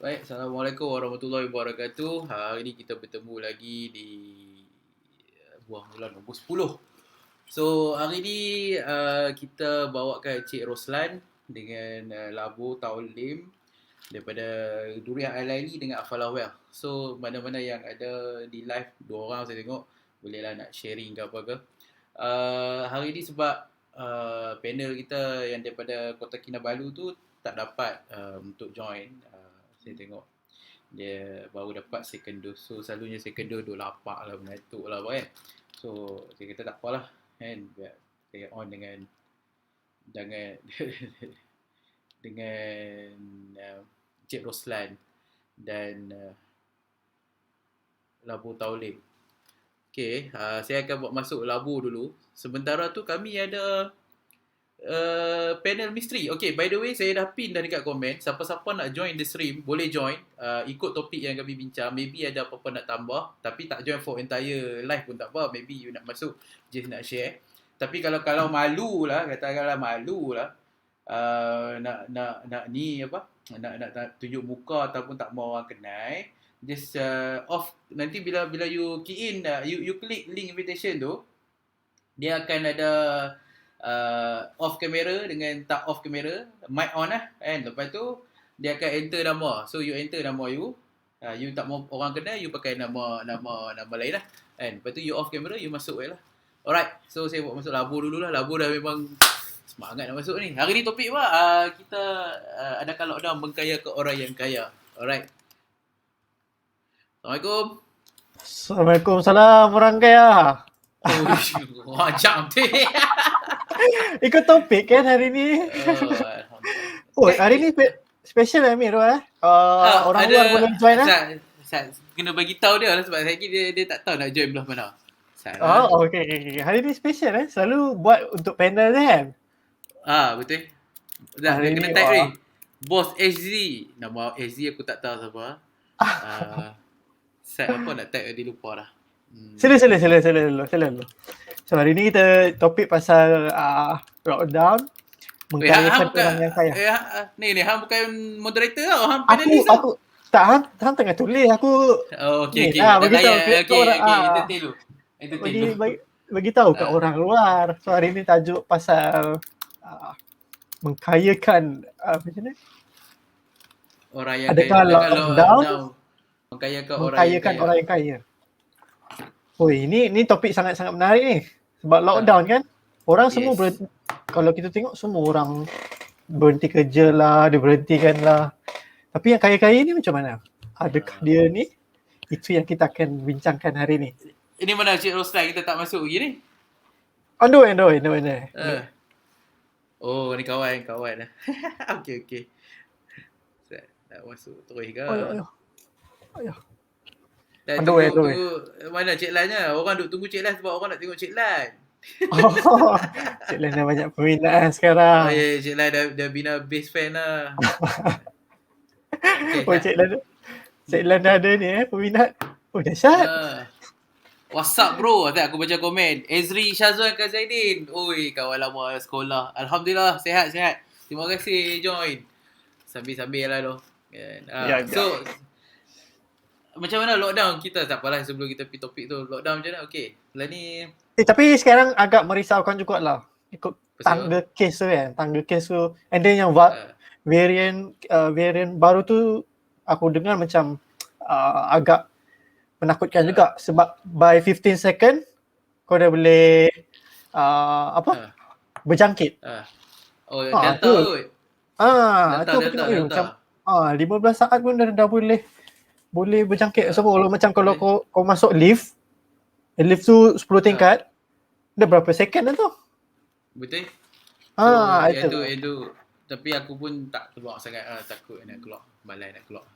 Baik, Assalamualaikum warahmatullahi wabarakatuh. Hari ini kita bertemu lagi di buah bulan nombor 10. So, hari ini kita bawakan Cik Roslan dengan Labu Taulim daripada Durian Alaini dengan Afalawel. So, mana-mana yang ada di live, dua orang saya tengok, bolehlah nak sharing ke apa ke. Hari ini sebab panel kita yang daripada Kota Kinabalu tu tak dapat untuk join. Saya tengok dia baru dapat second dose. So selalunya second dose duk lapak lah, mengatuk lah kan. So saya kata tak apalah kan, biar carry on dengan dengan Cik Roslan dan Labu Taulim. Okay, saya akan buat masuk Labu dulu. Sementara tu kami ada panel misteri. Okay, by the way, saya dah pin dah dekat komen. Siapa-siapa nak join the stream, boleh join. Ikut topik yang kami bincang. Maybe ada apa-apa nak tambah. Tapi tak join for entire live pun tak apa. Maybe you nak masuk, just nak share. Tapi kalau malu lah, katakanlah malu lah, nak ni apa? Nak tunjuk muka ataupun tak mau orang kenal, just off. Nanti bila you key in, you klik link invitation tu, dia akan ada off kamera dengan tak off kamera, mic on lah kan. Lepas tu dia akan enter nama. So you enter nama you. You tak mau orang kenal, you pakai nama lain lah kan. Lepas tu you off kamera, you masuk lah. Alright, so saya buat masuk Labu dulu lah. Labu dah memang semangat nak masuk ni. Hari ni topik apa? Kita adakan lockdown mengkaya ke orang yang kaya. Alright. Assalamualaikum. Assalamualaikum, salam orang kaya. Wajak tu. Ikut topik kan hari ni. Hari ni special Amir orang ada, luar boleh join lah. Kena bagi tahu dia lah sebab saya dia tak tahu nak join belah mana. Okay. Hari ni special Selalu buat untuk panel kan. Betul. Dah dia kena tag ni. Boss HZ. Nama HZ aku tak tahu siapa. Set apa nak tag dia lupa dah. Sila dulu. So hari ni kita topik pasal lockdown mengkayakan orang yang kaya. Ni hang bukan moderator tau, hang panelis tau. Aku tak, hang tengah tulis aku. Okey. Bagi tahu kat orang luar. So hari ni tajuk pasal mengkayakan macam mana? Orang yang adakah lockdown mengkayakan orang yang kaya. Ini topik sangat-sangat menarik ni. Sebab lockdown kan, orang semua berhenti. Kalau kita tengok semua orang berhenti kerja lah, dia berhentikan lah. Tapi yang kaya-kaya ni macam mana? Adakah dia ni? Itu yang kita akan bincangkan hari ni. Ini mana Cik Roslan, kita tak masuk lagi ni? On the way. Oh, ni kawan lah. Okey. Nak masuk terus ke? Ayah. Dan tunggu mana Cik Lan nya? Orang duk tunggu Cik Lan sebab orang nak tengok Cik Lan. Cik Lan dah banyak peminat sekarang. Ya, Cik Lan dah bina base fan lah. Cik Lan dah ada ni peminat. Dahsyat. WhatsApp bro, aku baca komen. Ezri Syazwan Kazaidin. Oi, kawan lama sekolah. Alhamdulillah, sihat. Terima kasih join. Sambil-sambil lah tu. So, macam mana lockdown kita? Tak apalah sebelum kita pergi topik tu. Lockdown macam mana? Okey. Lah ni. Tapi sekarang agak merisaukan jugalah. Ikut tangga kes tu kan. And then yang variant baru tu aku dengar macam agak menakutkan juga. Sebab by 15 second kau dah boleh berjangkit. Delta kot. Delta. Macam 15 saat pun dah boleh berjangkit. So kalau kau masuk lift tu 10 tingkat, dah berapa second dah tu? Betul. Itu. Tapi aku pun tak keluar sangat, takut nak keluar, balai nak keluar.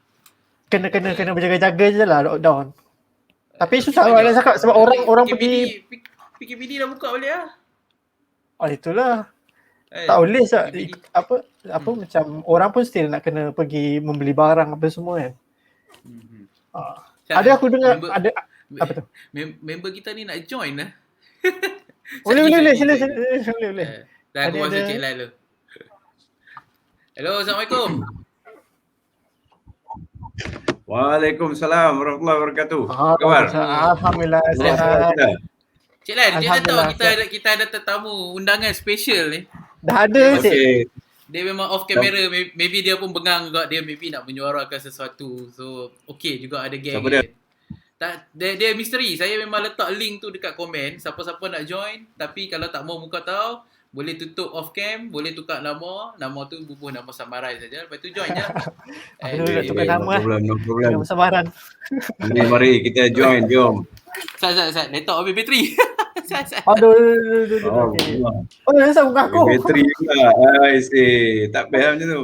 Kena berjaga-jaga je lah lockdown. Tapi susah nak cakap sebab orang pergi PKPD dah buka balik lah. Itulah. Tak boleh macam orang pun still nak kena pergi membeli barang apa semua kan. Ada aku dengar ada apa tu? Member kita ni nak join lah. Boleh. Dah aku masuk Cik Lai dulu. Hello, Assalamualaikum. Waalaikumsalam warahmatullahi wabarakatuh. Apa khabar? Alhamdulillah Salam sihat. kita. Cik Lan tahu Alhamdulillah, kita ada tetamu undangan special ni. Dah ada cik. Okey. Dia memang off camera, maybe dia pun bengang juga, dia maybe nak menyuarakan sesuatu. So okay juga ada geng. Siapa dia? Tak, dia misteri. Saya memang letak link tu dekat komen. Siapa-siapa nak join, tapi kalau tak mau muka tahu, boleh tutup off cam, boleh tukar nama. Nama tu bubuh nama samaran saja. Lepas tu join je. Aduh, tukar nama No problem, no problem. Nama samaran. Mari kita join, jom. Sat, laptop habis bateri. Sat. Aduh. Oh, Okay. Oh, kenapa bukan aku? bateri pula. I see. Tak best macam tu.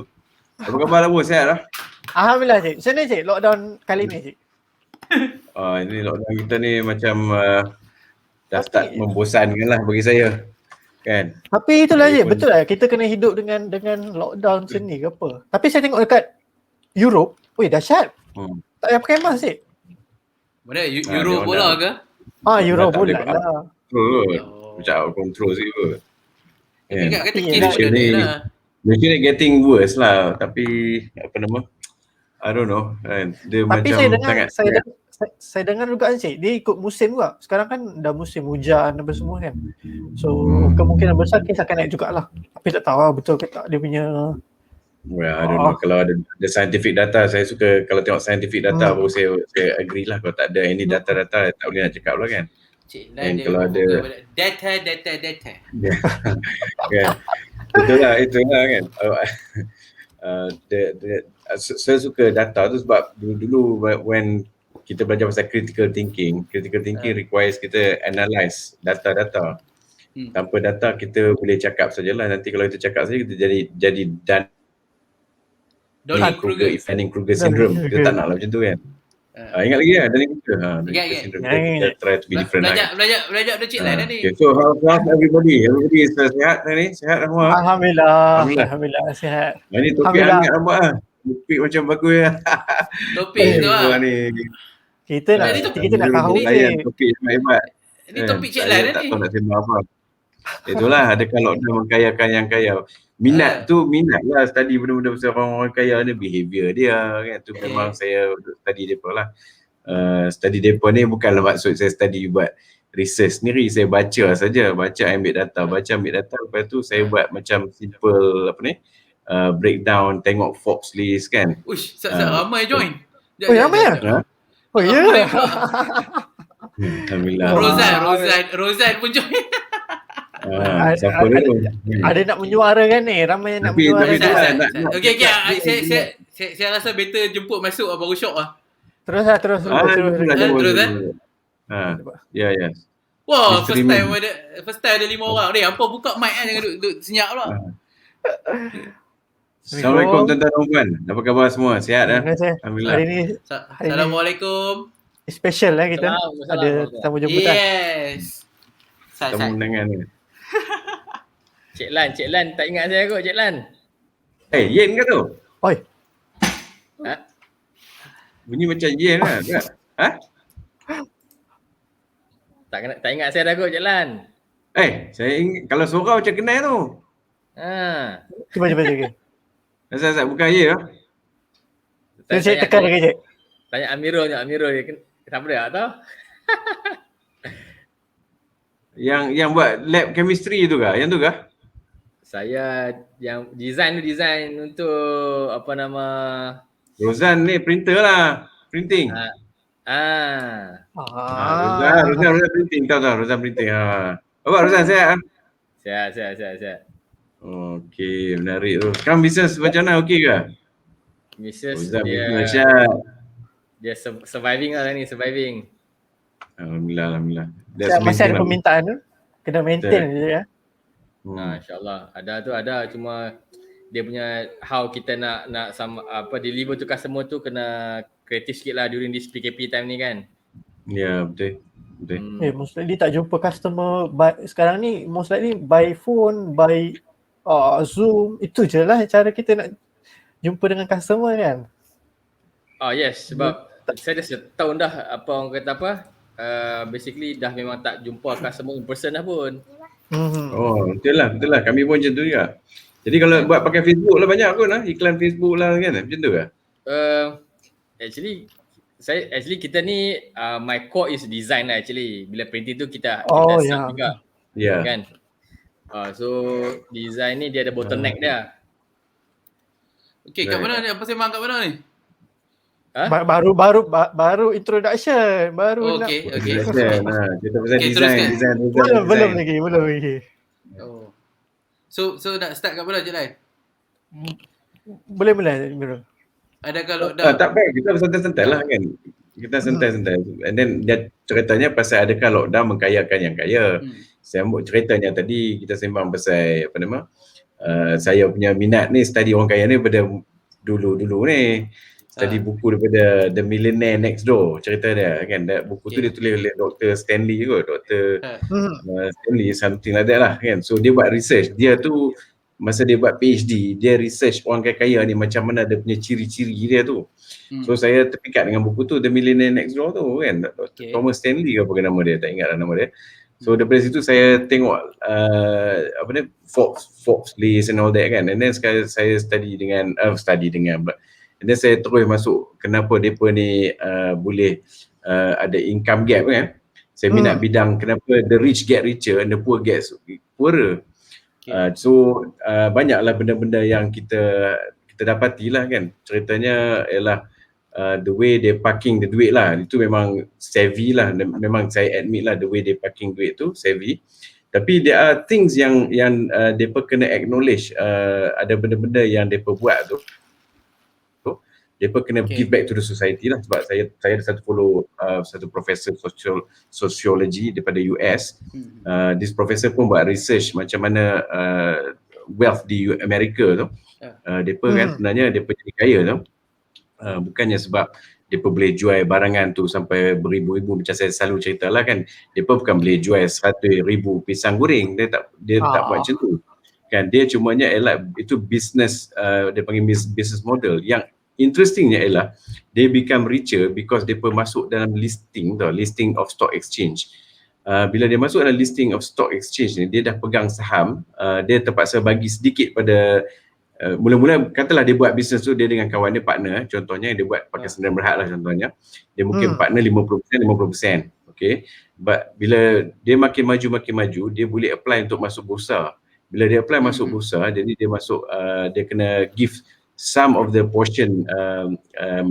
Apa khabar lah bos? Sihat lah? Alhamdulillah cik. Macam mana cik lockdown kali ni cik? Ini lockdown kita ni macam dah start membosankan lah bagi saya. Kan? Tapi itulah Saya cik, pun- betul lah kita kena hidup dengan lockdown macam ni ke apa. Tapi saya tengok dekat Europe, weh dahsyat. Tak payah pakai mask cik. Mana dia Euro orang bola dah- ke? Europe tak boleh bulan pakai. lah. Macam out of control sikit kot. Dekat Kan? kata Iya, kes Malaysia pun ada ni- lah. Malaysia ni getting worse lah. Tapi apa nama? I don't know. Kan? Dia Tapi macam saya dengar sangat saya dengar juga cik, dia ikut musim juga. Sekarang kan dah musim hujan apa semua kan. So kemungkinan besar kes akan naik jugalah. Tapi tak tahu lah betul ke tak dia punya. Well, I don't know. Kalau ada scientific data, saya suka kalau tengok scientific data baru saya agree lah. Kalau tak ada any data-data, tak boleh nak cakap lah kan. Cik Dan Lan dia kalau ada- data. Kan? Itulah kan. Saya suka data tu sebab dulu when kita belajar pasal critical thinking requires kita analyse data-data. Tanpa data kita boleh cakap sajalah. Nanti kalau kita cakap saja kita jadi Dunning-Kruger. Dunning-Kruger syndrome. Kita tak nak lah macam tu kan. Ingat lagi kan Dunning-Kruger? Dunning-Kruger syndrome. Kita try to be different lah. kan. Belajar dah Cik Lan dah ni. Okay, so how's everybody? Everybody is sihat hari ni? Sihat semua? Alhamdulillah sihat. Ini topik Alhamdulillah. hangat nampak lah. Topik macam bagus ya. Topik tu lah. Ni. Kita nak Ini topik- kita nak tahu layan cik. topik hebat. Ini topik Cik Lan Saya dah tak ni. tahu nak sembang apa. Itulah adakah lockdown mengkayakan yang kaya. Minat lah study benda-benda pasal orang-orang kaya ni, behaviour dia kan. Tu memang saya study depa lah. Study depa ni bukanlah maksud saya study buat research sendiri, saya baca saja, ambil data, lepas tu saya buat macam simple breakdown, tengok Forbes list kan. Uish, ramai join. Oh, ramai Ha? Oh ya. Ramai Yeah. pula. Alhamdulillah. Rozan pun join. Siapa dia tu? Ada nak menyuarakan ni, ramai yang nak Tapi- menyuarakan. tapi- Sat. nak- Okey, saya rasa better jemput masuk baru syok lah. Terus. Terus. Eh? Ya. Wah, Misteri first time ada 5 orang. Ni hampa buka mic kan, jangan duduk senyap pula. Assalamualaikum tuan-tuan dan puan. Apa khabar semua? Sihat dah? Alhamdulillah. Hari ni Assalamualaikum. special lah kita. Ada tamu jemputan. Yes. Temu undangan ni. Cik Lan tak ingat saya kot Cik Lan. Yen ke tu? Oi, Bunyi macam Yen lah. Tak? Tak ingat saya dah kot Cik Lan. Saya ingat kalau sorang macam kenal tu. cuba. Asal bukan Yen lah. Cik tekan lagi cik. Tanya Amirul dia siapa dia tak tahu. Yang buat lab chemistry tu kah? Yang tu kah? Saya yang design untuk apa nama Rozan ni printer lah. Printing. Rozan printing. Tahu. Rozan printing. Apa Rozan sihat? Sihat. Okey, menarik tu. Sekarang bisnes macam mana? Okey ke? Mrs. Rozan dia sihat. dia surviving lah ni, surviving. Alhamdulillah. Masih ada permintaan tu. Kena maintain je ya. InsyaAllah. Ada cuma dia punya how kita nak sama deliver to customer tu kena kreatif sikit lah during this PKP time ni kan. Ya, betul. Most likely tak jumpa customer sekarang ni, most likely by phone, by Zoom. Itu je lah cara kita nak jumpa dengan customer kan. Yes, sebab saya dah setahun dah orang kata basically dah memang tak jumpa customer in person dah pun. Betul lah. Kami pun macam tu juga. Jadi kalau buat pakai Facebook lah banyak pun lah. Iklan Facebook lah kan. Macam tu ke? Actually kita ni my core is design lah actually. Bila printing tu kita Oh, sub ya. juga Ya. kan. So design ni dia ada bottleneck dia. Okay, kat mana ni? Apa sembang kat mana ni? Baru introduction, baru nak. Okay. Kita pasal Okay, design. Belum lagi. Oh. So nak start kat mana je Lai? Boleh. Adakah lockdown? Tak baik, kita santai-santai lah kan. Kita santai-santai. And then dia ceritanya pasal adakah lockdown mengkayakan yang kaya. Sambung ceritanya tadi kita sembang pasal apa nama? Saya punya minat ni study orang kaya ni pada dulu ni. Study buku daripada The Millionaire Next Door, cerita dia kan. Buku tu dia tulis oleh Dr. Stanley kot, Dr. Stanley something like that lah kan. So dia buat research. Dia tu masa dia buat PhD, dia research orang kaya ni macam mana dia punya ciri-ciri dia tu. So saya terpikat dengan buku tu, The Millionaire Next Door tu kan. Dr. Thomas Stanley ke apa nama dia, tak ingat lah nama dia. So daripada situ saya tengok apa ni, Forbes list and all that kan. And then sekarang saya study dengan and then saya terus masuk kenapa mereka ni boleh ada income gap kan. Saya minat bidang kenapa the rich get richer and the poor get poorer. So banyaklah benda-benda yang kita dapati lah kan. Ceritanya ialah the way they parking the duit lah, itu memang savvy lah. Memang saya admit lah the way they parking duit tu savvy. Tapi there are things yang mereka kena acknowledge, ada benda-benda yang mereka buat tu mereka kena give back to the society lah. Sebab saya ada satu professor sociology daripada US. This professor pun buat research macam mana wealth di Amerika tu. Mereka kan sebenarnya mereka jadi kaya tu bukannya sebab mereka boleh jual barangan tu sampai beribu-ribu macam saya selalu cerita lah kan. Mereka bukan boleh jual 100,000 pisang goreng, dia tak buat macam tu kan. Dia cumanya ialah itu business, dia panggil business model. Yang interestingnya ialah they become richer because mereka masuk dalam listing of stock exchange. Bila dia masuk dalam listing of stock exchange ni, dia dah pegang saham, dia terpaksa bagi sedikit pada mula-mula katalah dia buat bisnes tu dia dengan kawan dia, partner, contohnya dia buat pakai Sdn Bhd lah contohnya. Dia mungkin partner 50%, okay. But bila dia makin maju dia boleh apply untuk masuk bursa. Bila dia apply masuk bursa, jadi dia masuk dia kena give some of the portion,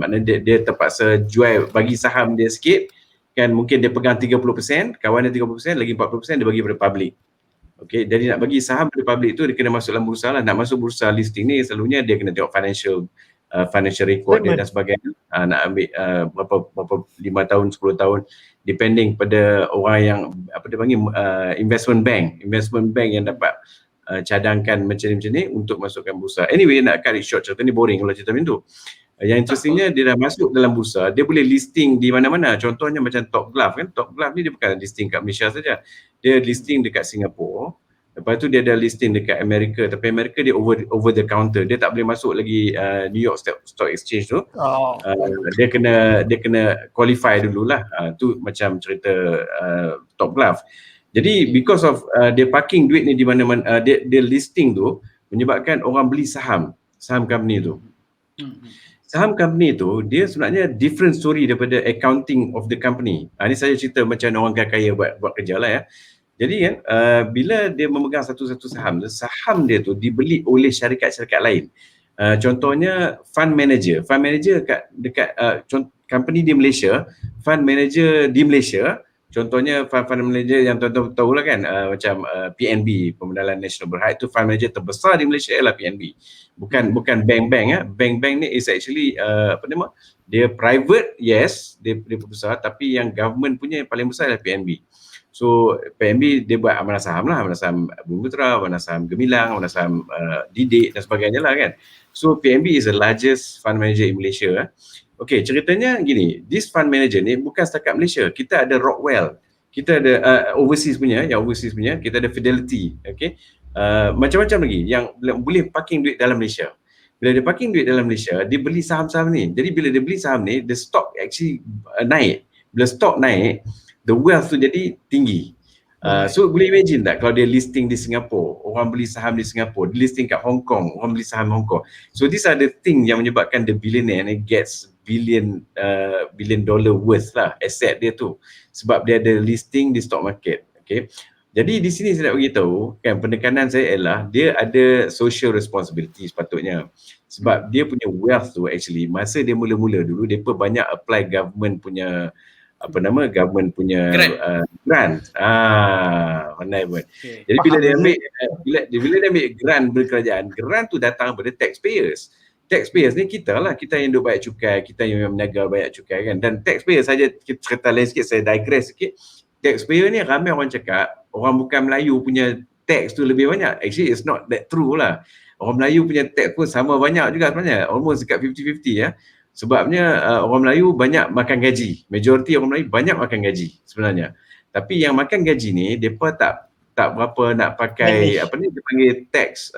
maknanya dia terpaksa jual, bagi saham dia sikit kan, mungkin dia pegang 30%, kawan dia 30%, lagi 40% dia bagi pada public. Okay, jadi nak bagi saham pada public tu dia kena masuk dalam bursa lah. Nak masuk bursa listing ni selalunya dia kena tengok financial record dia dan sebagainya. Nak ambil berapa 5 tahun, 10 tahun depending pada orang yang apa dia panggil investment bank yang dapat cadangkan macam ni untuk masukkan bursa. Anyway, nak cut it short, cerita ni boring kalau cerita macam tu. Yang interestingnya dia dah masuk dalam bursa, dia boleh listing di mana-mana. Contohnya macam Top Glove kan. Top Glove ni dia bukan listing kat Malaysia saja. Dia listing dekat Singapura. Lepas tu dia ada listing dekat Amerika, tapi Amerika dia over the counter. Dia tak boleh masuk lagi New York Stock Exchange tu. Dia kena qualify dululah. Tu macam cerita Top Glove. Jadi because of dia parking duit ni di mana-mana, dia listing tu menyebabkan orang beli saham company tu. Saham company tu dia sebenarnya different story daripada accounting of the company. Ni saya cerita macam orang kaya buat kerja lah ya. Jadi kan bila dia memegang satu-satu saham dia tu dibeli oleh syarikat-syarikat lain. Contohnya fund manager dekat company di Malaysia, fund manager di Malaysia. Contohnya fund manager yang tuan-tuan tahu lah kan, macam PNB, Pemandaran Nasional Berhad, itu fund manager terbesar di Malaysia ialah PNB. Bukan bank-bank ya. Bank-bank ni is actually dia private, yes, dia besar, tapi yang government punya yang paling besar ialah PNB. So PNB dia buat amanah saham lah, amanah saham Bumi Putra, amanah saham Gemilang, amanah saham Didik dan sebagainya lah kan. So PNB is the largest fund manager in Malaysia. Okay, ceritanya gini, this fund manager ni bukan setakat Malaysia. Kita ada Rockwell, kita ada overseas punya, kita ada Fidelity, okay. Macam-macam lagi yang boleh parking duit dalam Malaysia. Bila dia parking duit dalam Malaysia, dia beli saham-saham ni. Jadi bila dia beli saham ni, the stock actually naik. Bila stock naik, the wealth tu jadi tinggi. So boleh imagine tak kalau dia listing di Singapura, orang beli saham di Singapura, dia listing kat Hong Kong, orang beli saham Hong Kong. So these are the thing yang menyebabkan the billionaire ni gets billion dollar worth lah aset dia tu, sebab dia ada listing di stock market. Okay, jadi di sini saya nak beritahu kan, penekanan saya ialah dia ada social responsibility sepatutnya, sebab dia punya wealth tu actually masa dia mula-mula dulu depa banyak apply government punya government punya grant. Pandai pun. Okay. Jadi bila Faham dia je. ambil bila dia ambil grant berkerajaan, grant tu datang daripada taxpayers. Taxpayers ni kita lah, kita yang duk bayar cukai, kita yang meniaga bayar cukai kan. Dan taxpayer saja, kita cerita lain sikit, saya digress sikit. Taxpayer ni ramai orang cakap orang bukan Melayu punya tax tu lebih banyak. Actually it's not that true lah. Orang Melayu punya tax pun sama banyak juga sebenarnya, almost dekat 50-50 ya. Sebabnya orang Melayu banyak makan gaji. Majoriti orang Melayu banyak makan gaji sebenarnya. Tapi yang makan gaji ni depa tak berapa nak pakai Manage. apa ni dia panggil tax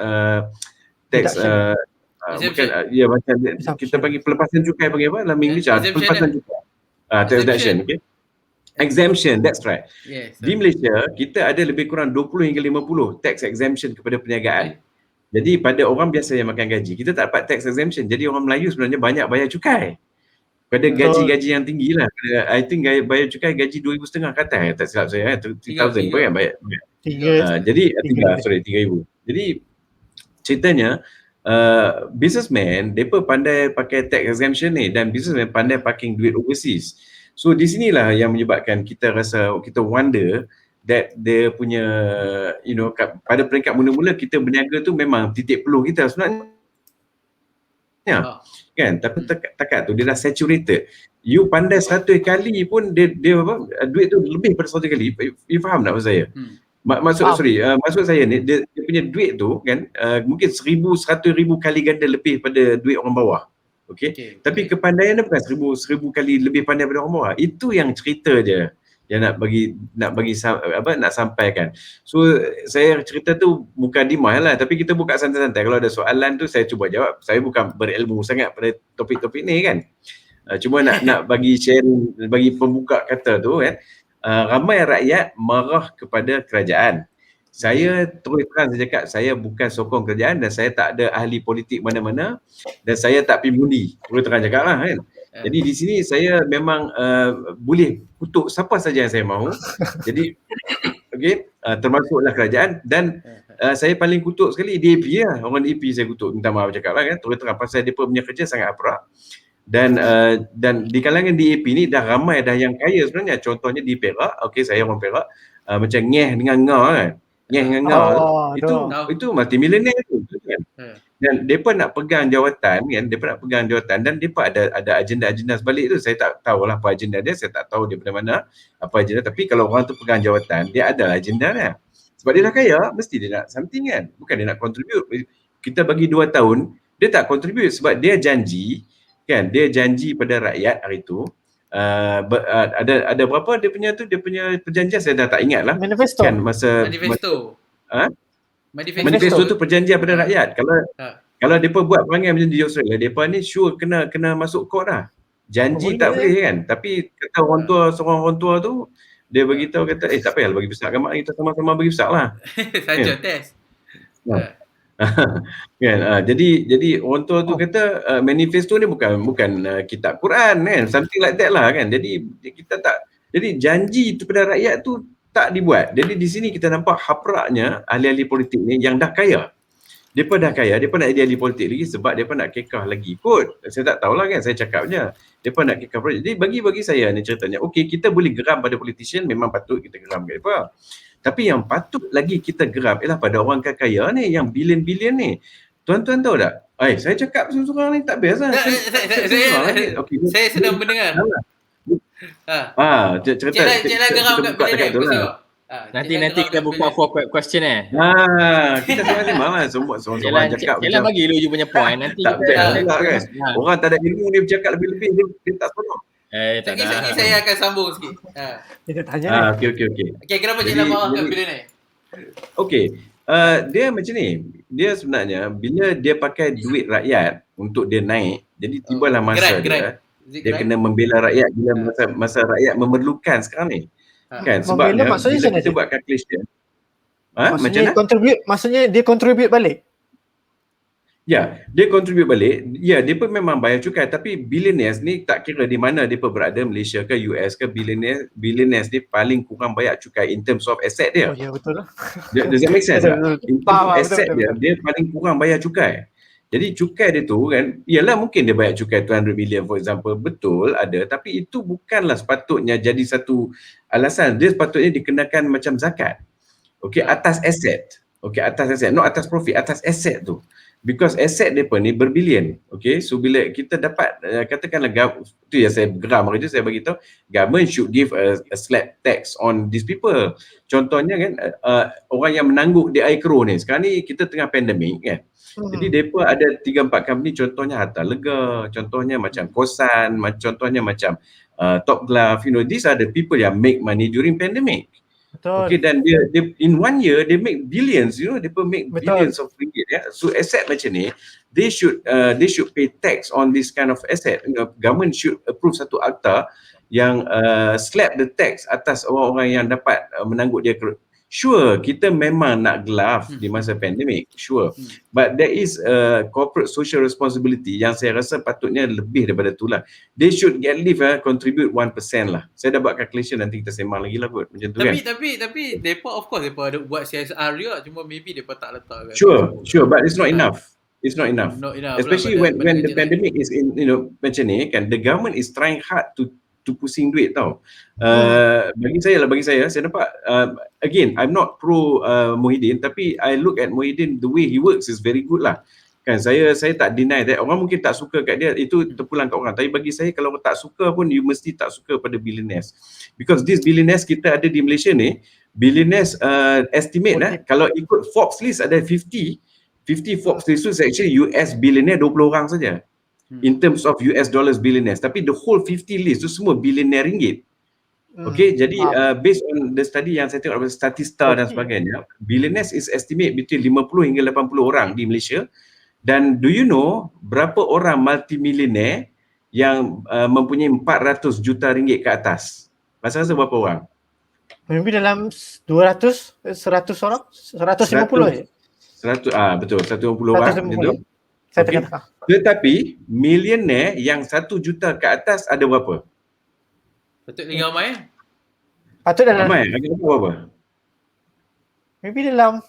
Deduction. bukan ya macam kita Exemption. panggil pelepasan cukai, panggil apa dalam English Exemption pelepasan cukai. Tax deduction, okay. Exemption, that's right. Yes. Di Malaysia kita ada lebih kurang 20 hingga 50 tax exemption kepada perniagaan. Jadi pada orang biasa yang makan gaji, kita tak dapat tax exemption. Jadi orang Melayu sebenarnya banyak bayar cukai. Pada gaji-gaji yang tinggi lah. I think bayar cukai gaji 2,500 ke atas, tak silap saya. 3,000 pun kan bayar. 3 Jadi 3,000. Jadi ceritanya businessman, mereka pandai pakai tax exemption ni, dan businessman pandai parking duit overseas. So di sinilah yang menyebabkan kita rasa, kita wonder that dia punya, pada peringkat mula-mula kita berniaga tu memang titik peluh kita sebenarnya. Kan, tapi takat tu dia dah saturated. You pandai 100 kali pun dia duit tu lebih pada 100 kali. You faham tak maksud saya? Maksud saya ni dia punya duit tu kan mungkin 1,000 kali ganda lebih pada duit orang bawah. Okay. Tapi kepandaian dia bukan 1,000 kali lebih pandai pada orang bawah. Itu yang cerita je yang nak sampaikan. So saya cerita tu mukadimah lah, tapi kita buka santai-santai. Kalau ada soalan tu saya cuba jawab. Saya bukan berilmu sangat pada topik-topik ni kan. Cuma nak bagi sharing, bagi pembuka kata tu kan. Ramai rakyat marah kepada kerajaan. Saya terus terang saya cakap, saya bukan sokong kerajaan dan saya tak ada ahli politik mana-mana dan saya tak pergi mengundi. Terus terang cakap lah kan. Jadi di sini saya memang boleh kutuk siapa saja yang saya mahu. Jadi termasuklah kerajaan, dan saya paling kutuk sekali DAP lah. Orang DAP saya kutuk, minta maaf cakap lah kan. Terus terang pasal dia punya kerja sangat abrak. Dan di kalangan DAP ni dah ramai dah yang kaya sebenarnya. Contohnya di Perak, saya orang Perak, macam Ngeh dengan Nga kan. Ngeh dengan Nga itu multimillionaire tu kan. Dan mereka nak pegang jawatan kan, dan mereka ada agenda-agenda sebalik tu. Saya tak tahulah apa agenda dia, saya tak tahu dia dari mana apa agenda, tapi kalau orang tu pegang jawatan, dia ada agenda dia. Sebab dia dah kaya, mesti dia nak something kan. Bukan dia nak contribute. Kita bagi 2 tahun, dia tak contribute sebab dia janji kan, dia janji pada rakyat hari tu. Ada berapa dia punya perjanjian, saya dah tak ingat lah. Manifesto. Kan Manifesto tu perjanjian pada rakyat. Kalau depa buat perangai macam di Australia, depa ni sure kena masuk court dah. Janji tak boleh kan. Tapi kata seorang orang tua tu, dia beritahu kata tak payahlah bagi besar mak, kita sama-sama bagi besar lah. Saja test. Kan, jadi orang tua tu kata manifesto ni bukan kitab Quran kan, something like that lah kan. Jadi kita tak, jadi janji tu pada rakyat tu tak dibuat. Jadi di sini kita nampak hapraknya ahli-ahli politik ni yang dah kaya. Depa dah kaya, depa nak jadi ahli politik lagi sebab depa nak kekah lagi kot. Saya tak tahulah kan, saya cakap je. Depa nak kekah politik. Jadi bagi saya ni ceritanya, kita boleh geram pada politician, memang patut kita geram kat depa. Tapi yang patut lagi kita geram ialah pada orang kaya ni, yang bilion-bilion ni. Tuan-tuan tahu tak? Saya cakap seorang ni tak biasa. Saya sedang mendengar. Cerita Cik geram kat bilion ni. Nanti kita buka for question kita sama-sama lah. Semua orang cakap macam bagi lu je punya point. Nanti tak best lah kan. Orang tak ada ilmu, dia bercakap lebih-lebih, dia tak seronok. Tak ada. Saya akan sambung sikit. Kita tanya. Okey. Kenapa Cik Lam marah kat bilion ni? Dia macam ni. Dia sebenarnya bila dia pakai duit rakyat untuk dia naik, jadi tibalah masa dia kena membela rakyat bila masa rakyat memerlukan sekarang ni. Kan, sebabnya bila kita buat calculation, maksudnya dia contribute balik. Ya, dia contribute balik. Ya, dia pun memang bayar cukai, tapi billionaires ni tak kira di mana dia pun berada, Malaysia ke US ke, billionaires ni paling kurang bayar cukai in terms of asset dia. Oh ya, betul lah. Does that make sense tak? Betul. In terms Faham, of betul, asset betul, dia, betul. dia paling kurang bayar cukai. Jadi cukai dia tu kan, ialah mungkin dia bayar cukai 200 million for example, betul ada, tapi itu bukanlah sepatutnya jadi satu alasan. Dia sepatutnya dikenakan macam zakat. Okey, atas aset. Okey, atas aset, not atas profit, atas aset tu. Because aset depa ni berbilion. Okey, so bila kita dapat katakanlah tu yang saya geram hari tu saya bagi tahu, government should give a slap tax on these people. Contohnya kan orang yang menangguk di air keruh ni. Sekarang ni kita tengah pandemik kan. Jadi depa ada 3-4 company, contohnya Harta Lega, contohnya macam Kosan, contohnya macam Top Glove, you know, these are the people yang make money during pandemic. Betul. Okay, dan dia in 1 year they make billions, you know, they make Betul. billions of ringgit ya. So asset macam ni, they should pay tax on this kind of asset. You know, government should approve satu akta yang slap the tax atas orang-orang yang dapat menangguk dia. Sure, kita memang nak glove di masa pandemik, sure. But there is corporate social responsibility yang saya rasa patutnya lebih daripada tu lah. They should at least contribute 1% lah. Saya dah buat calculation, nanti kita sembang lagi lah kot, macam tu kan. Tapi depa of course depa ada buat CSR juga, cuma maybe depa tak letak kan. Sure, but it's not enough. It's not enough. Especially lah, when the pandemic is in, you know, macam ni kan, the government is trying hard to pusing duit tau. Bagi saya nampak again, I'm not pro Muhyiddin, tapi I look at Muhyiddin, the way he works is very good lah. Kan saya tak deny that. Orang mungkin tak suka kat dia, itu terpulang kat orang. Tapi bagi saya, kalau orang tak suka pun, you mesti tak suka pada billionaires. Because these billionaires kita ada di Malaysia ni, billionaires estimate kalau ikut Forbes list ada 50 Forbes list tu actually US billionaire 20 orang saja. In terms of US dollars billionaires, tapi the whole 50 list tu semua billionaire ringgit. Okay, jadi based on the study yang saya tengok daripada Statista dan sebagainya, billionaires is estimate between 50 hingga 80 orang di Malaysia. Dan do you know berapa orang multimillionaire yang mempunyai 400 juta ringgit ke atas? Rasa berapa orang? Maybe dalam 200, 100 orang, 150 je. 100, betul, 150 orang macam tu. Saya tengah-tengah. Tetapi millionaire yang 1 juta ke atas ada berapa? Patut lagi ramai. Patut dalam ramai, ada berapa? maybe dalam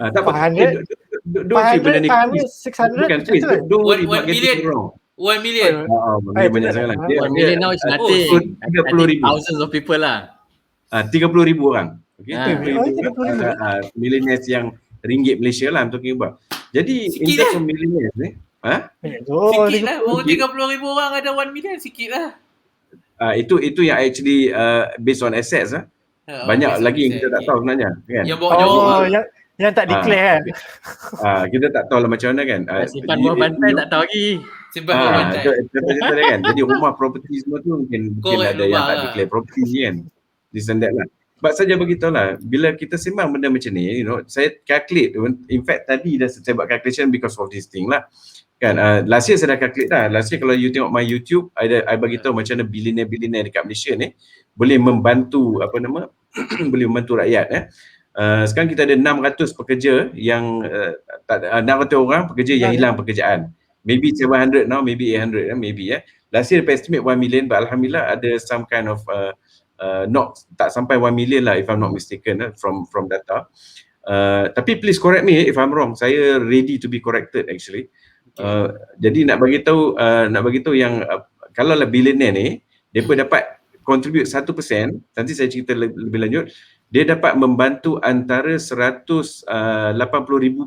tak apa. 500, 600, bukan, macam tu. don't 1 million. 1 million. Banyak sangat lah. 1 million now is nothing. 30,000. Thousands of people lah. 30,000 orang. Okay, 30,000 orang. Millionaires yang ringgit Malaysia lah I'm talking about. Jadi in terms of millionaires ni, sikit lah, baru 30,000 orang ada 1 million, sikit lah. Itu yang actually based on assets lah. Banyak lagi yang kita tak tahu sebenarnya kan. Yang bawa yang tak declare kan. Kita tak tahu lah macam mana kan. Simpan bawah bantai tak tahu lagi. Simpan bawah bantai. Contoh kan. Jadi rumah property semua tu mungkin ada yang tak declare property kan. This and that lah. But saja beritahulah, bila kita sembang benda macam ni, you know, saya calculate, in fact tadi dah saya buat calculation because of this thing lah. Kan, last year saya dah calculate dah. Last year kalau you tengok my YouTube, I bagi tahu macam mana billionaire dekat Malaysia ni boleh membantu boleh membantu rakyat. Sekarang kita ada 600 pekerja yang 600 orang pekerja yang hilang pekerjaan. Maybe 700 now, maybe 800 maybe Last year dapat estimate 1 million, but alhamdulillah ada some kind of tak sampai 1 million lah if I'm not mistaken from data. Tapi please correct me if I'm wrong. Saya ready to be corrected actually. Jadi nak bagi tahu yang kalau lah billionaire ni depa dapat contribute 1%, nanti saya cerita lebih lanjut, dia dapat membantu antara 180,000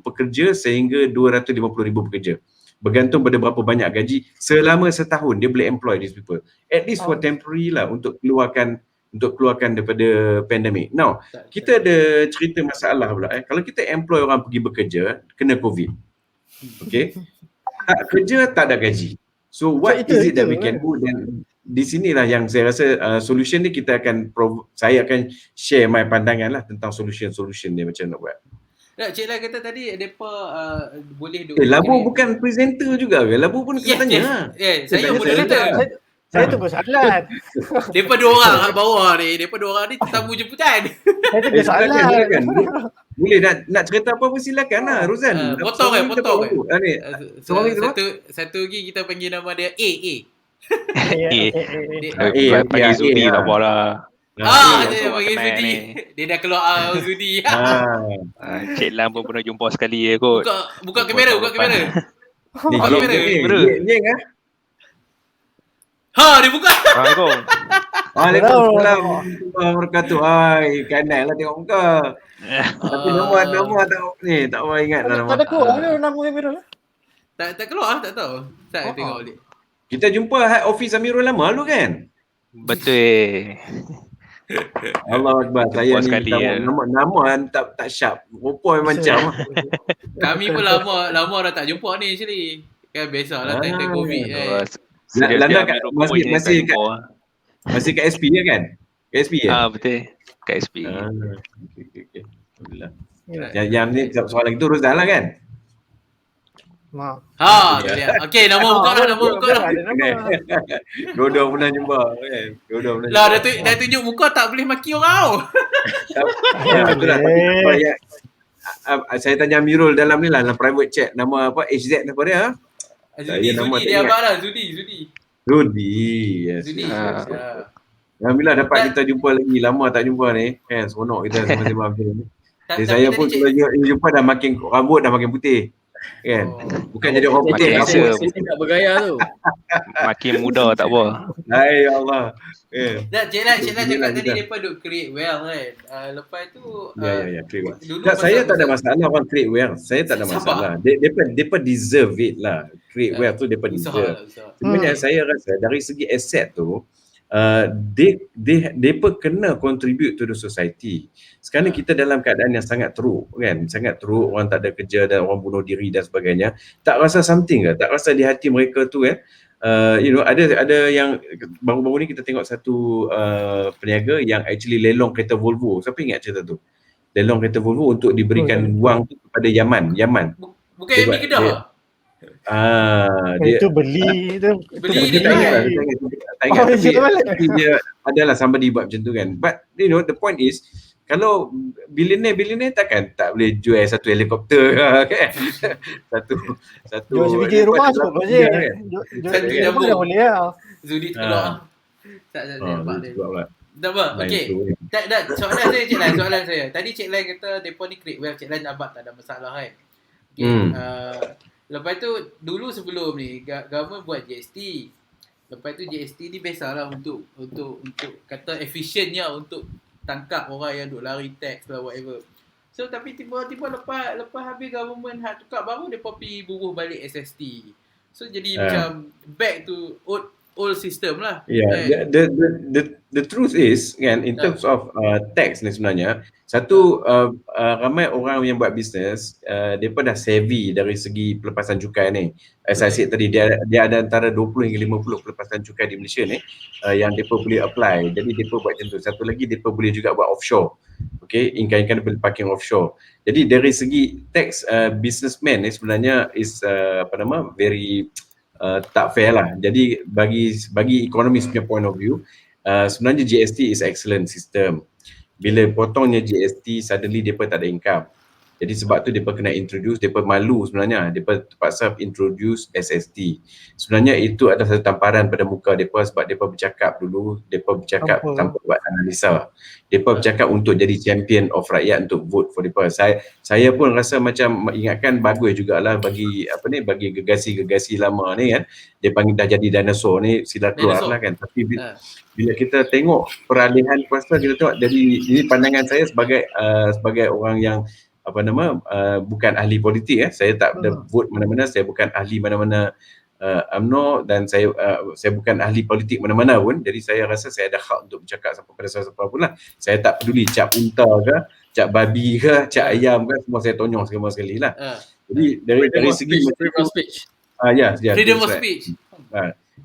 pekerja sehingga 250,000 pekerja. Bergantung pada berapa banyak gaji selama setahun dia boleh employ these people. At least for temporary lah untuk keluarkan daripada pandemik. Now, kita ada cerita masalah pula. Kalau kita employ orang pergi bekerja, kena COVID. Okay? Tak kerja, tak ada gaji. So, what is it that we can do? Dan di sinilah yang saya rasa solution ni saya akan share my pandangan lah tentang solution dia macam nak buat. Cik Lai kata tadi depa boleh Labu bukan presenter juga ke? Labu pun kena tanya. Saya pun kata. Saya tunggu soalan. Depa dua orang kat bawah ni. Depa dua orang ni tetamu jemputan. Saya tunggu soalan. Silakan. Boleh nak cerita apa-apa silakan lah Rozan. Potong Seorang potong kita baru. Ni, seorang kita satu lagi kita panggil nama dia A. Panggil Zudi tak apa lah. Dia panggil kenal Zudi. ni. Dia dah keluar Zudi. Cik Lam pun pernah jumpa sekali je kot. Buka kamera. Ni Kalau kamera. Yeng ah. Ha, dia buka. Assalamualaikum. Waalaikumsalam warahmatullahi wabarakatuh. Ai, kanal lah tengok muka. Tapi nama tak apa ingat lah nama. Tak ada keluar ke nama kamera lah? Tak keluar, tak tahu. Saya tengok balik. Kita jumpa head office Amirul lama lu kan? Betul. Allah Akbar. Saya Jumpa ni sekali, ya. nama tak sharp. Rupa macam. Kami pun lama dah tak jumpa ni actually. Kan biasalah time COVID kan. Landa masih kat SP ya kan? Kat SP ya? Betul. Kat SP. Okay. Alhamdulillah. Yang ni soalan itu Rozal lah kan? Maaf. Tu dia. Okey, nama buka lah. Ada nama. Dua-dua pernah jumpa kan? Lah dah tunjuk muka tak boleh maki orang. Ya, betul lah. Saya tanya Amirul dalam ni lah, dalam private chat. Nama apa? HZ apa dia? Zudi dia abang lah. Zudi. Yes. Zudi. Alhamdulillah dapat kita jumpa lagi. Lama tak jumpa ni. Kan seronok kita sama-sama macam ni. Saya pun kalau jumpa dah makin rambut dah makin putih. Kan? Bukan jadi orang putih. Makin handsome. Sini tak bergaya tu. Makin muda tak apa. Hai Allah. Cik Lan cakap tadi mereka duk create well kan. Lepas tu Ya, create well. dulu Tak, saya tak ada masa- masalah orang create well. Saya tak ada masalah. Depa deserve it lah. Create well tu depa deserve. Usaha. Sebenarnya saya rasa dari segi aset tu depa kena contribute to the society. Sekarang kita dalam keadaan yang sangat teruk kan, sangat teruk, orang tak ada kerja dan orang bunuh diri dan sebagainya. Tak rasa something ke? Tak rasa di hati mereka tu kan, ada yang baru-baru ni kita tengok satu peniaga yang actually lelong kereta Volvo. Siapa ingat cerita tu? Lelong kereta Volvo untuk diberikan wang tu kepada Yaman. Bukan yang di Kedah. Dia Itu beli tu. Beli tak dia ingat, Oh, tapi dia adalah somebody buat macam tu kan. But the point is, kalau billionaire tak boleh jual satu helikopter kan. satu Jual sebiji rumah cukup je. Jual sebiji rumah dah boleh lah. Zudi terkeluar. Tak nampak dia. Tak apa. Okey. Tak soalan saya Cik Lan, Tadi Cik Lan kata depa ni create well, Cik Lan abang tak ada masalah kan. Okey. Lepas tu dulu sebelum ni government buat GST. Lepas tu GST ni biasalah untuk kata efisiennya untuk tangkap orang yang duk lari tax lah whatever. So tapi tiba-tiba lepas habis government hak tukar baru depa pergi bubuh balik SST. So jadi macam back to old system lah. Yeah, the truth is kan, in terms of tax ni sebenarnya, satu ramai orang yang buat bisnes, mereka dah savvy dari segi pelepasan cukai ni. As I said tadi, dia ada antara 20 hingga 50 pelepasan cukai di Malaysia ni yang mereka boleh apply. Jadi mereka buat macam tu. Satu lagi, mereka boleh juga buat offshore. Okay, ingkan boleh parking offshore. Jadi dari segi tax, businessman ni sebenarnya is very tak fair lah. Jadi bagi economist punya point of view, sebenarnya GST is excellent system. Bila potongnya GST, suddenly mereka tak ada income. Jadi sebab tu mereka kena introduce, mereka malu sebenarnya, mereka terpaksa introduce SST. Sebenarnya itu adalah satu tamparan pada muka mereka sebab mereka bercakap dulu, mereka bercakap tanpa buat analisa. Mereka bercakap untuk jadi champion of rakyat untuk vote for mereka. Saya pun rasa macam ingatkan bagus jugalah bagi gegasi-gegasi lama ni kan. Dia panggil dah jadi dinosaur ni, sila keluar lah kan. Tapi bila kita tengok peralihan kuasa, kita tengok jadi ini pandangan saya sebagai orang yang bukan ahli politik saya tak ada vote mana-mana, saya bukan ahli mana-mana UMNO dan saya bukan ahli politik mana-mana pun. Jadi saya rasa saya ada hak untuk bercakap sampai pada siapa pun lah. Saya tak peduli cap unta ke, cap babi ke, cap ayam ke, semua saya tonyong semua sekali lah. Jadi dari segi freedom of speech. Freedom of speech.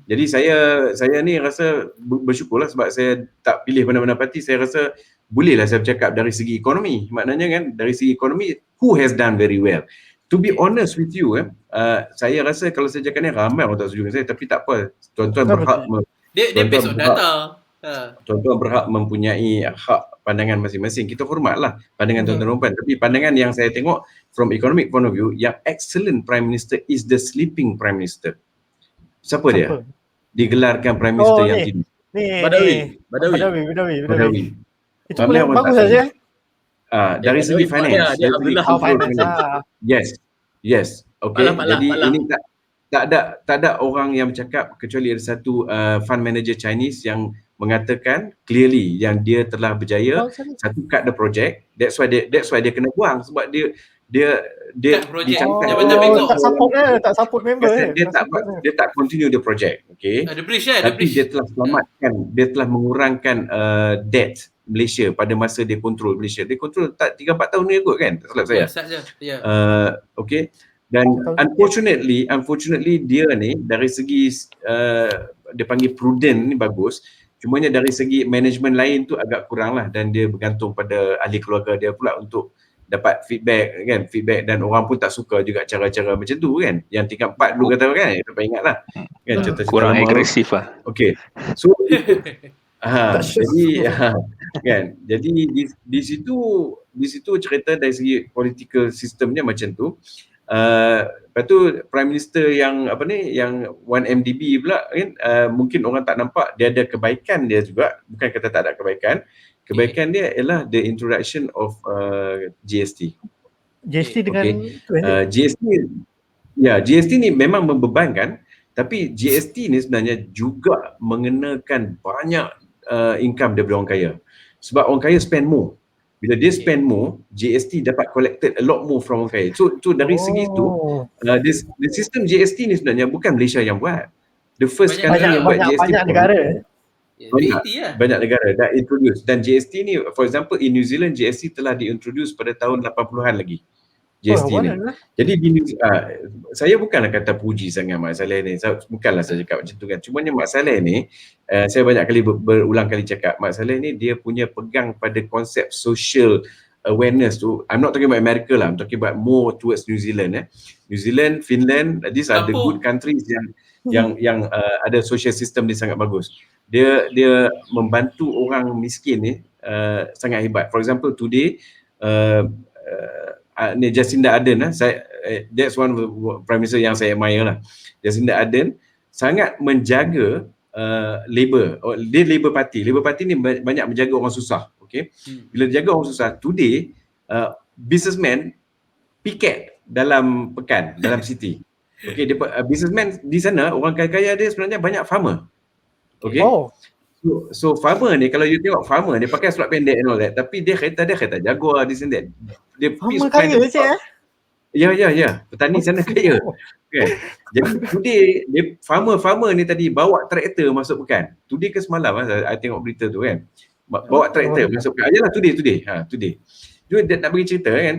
Jadi saya ni rasa bersyukurlah sebab saya tak pilih mana-mana parti. Saya rasa bolehlah saya bercakap dari segi ekonomi. Maknanya kan dari segi ekonomi, who has done very well. To be honest with you, saya rasa kalau saya cakap ni ramai orang tak setuju dengan saya, tapi tak apa. Tuan-tuan berhak Dia Tuan-tuan based on berhak, data. tuan-tuan berhak mempunyai hak pandangan masing-masing. Kita hormatlah pandangan Betul. tuan-tuan Rompan. Tapi pandangan yang saya tengok from economic point of view, yang excellent Prime Minister is the sleeping Prime Minister. Siapa dia? Digelarkan Prime Minister yang tidur. Badawi. Badawi. Itu Ramai boleh orang bagus tak tahu. saja. Dari segi Badawi finance, dia dari segi Abdullah. control Finance finance. Yes. Okay. Palah. Jadi ini tak ada orang yang bercakap kecuali ada satu fund manager Chinese yang mengatakan clearly yang dia telah berjaya satu cut the project. That's why dia kena buang sebab dia Cut project. dicangkan Jabatan oleh Bangkok. tak support member dia tak continue the project. Okay. Ada breach dia Tapi breach. dia telah selamatkan, dia telah mengurangkan debt Malaysia pada masa dia kontrol Malaysia. Dia kontrol tak 3-4 tahun ni kot kan? Tak silap saya. Saja. Ya. Okay. Dan unfortunately dia ni dari segi dia panggil prudent ni bagus. Cumanya dari segi management lain tu agak kurang lah dan dia bergantung pada ahli keluarga dia pula untuk dapat feedback dan orang pun tak suka juga cara-cara macam tu kan. Yang tingkat 4 dulu kata kan, sampai ingat lah kan cerita-cerita Kurang lama agresif lah. Okay. So jadi di situ cerita dari segi political systemnya macam tu. Lepas tu Prime Minister yang yang 1MDB pula kan, mungkin orang tak nampak dia ada kebaikan dia juga, bukan kata tak ada kebaikan. Kebaikan dia ialah the introduction of GST. dengan GST ni memang membebankan, tapi GST ni sebenarnya juga mengenakan banyak income daripada orang kaya. Sebab orang kaya spend more. Bila dia spend more, GST dapat collected a lot more from orang kaya. So dari segi itu, the system GST ni sebenarnya bukan Malaysia yang buat. The first country yang buat GST banyak negara. Banyak negara dah introduce. Dan GST ni, for example in New Zealand, GST telah diintroduce pada tahun 80-an lagi. GST ni. Jadi saya bukanlah kata puji sangat Mak Saleh ni. Bukanlah saya cakap macam tu kan. Cumanya Mak Saleh ni, saya banyak kali berulang kali cakap, Mak Saleh ni dia punya pegang pada konsep social awareness tu. I'm not talking about America lah. I'm talking about more towards New Zealand. New Zealand, Finland, these are the good countries yang ada social system ni sangat bagus. Dia membantu orang miskin ni sangat hebat. For example, today ni Jacinda Ardern that's one of the Prime Minister yang saya admire lah. Jacinda Ardern sangat menjaga Labour. Dia Labour Party. Labour Party ni banyak menjaga orang susah. Okay? Bila jaga orang susah, today businessman piket dalam pekan, dalam city. Okay, businessman di sana, orang kaya-kaya dia sebenarnya banyak farmer. Okay? So farmer ni, kalau you tengok farmer ni pakai seluar pendek and all that, tapi dia kereta Jaguar di sini. Dia farmer kaya je Ya. Petani sana kaya. Okay. Jadi today farmer ni tadi bawa traktor masuk pekan. Today ke semalam I tengok berita tu kan. Bawa traktor masuk pekan. Yalah today. Today. Dia nak bagi cerita kan,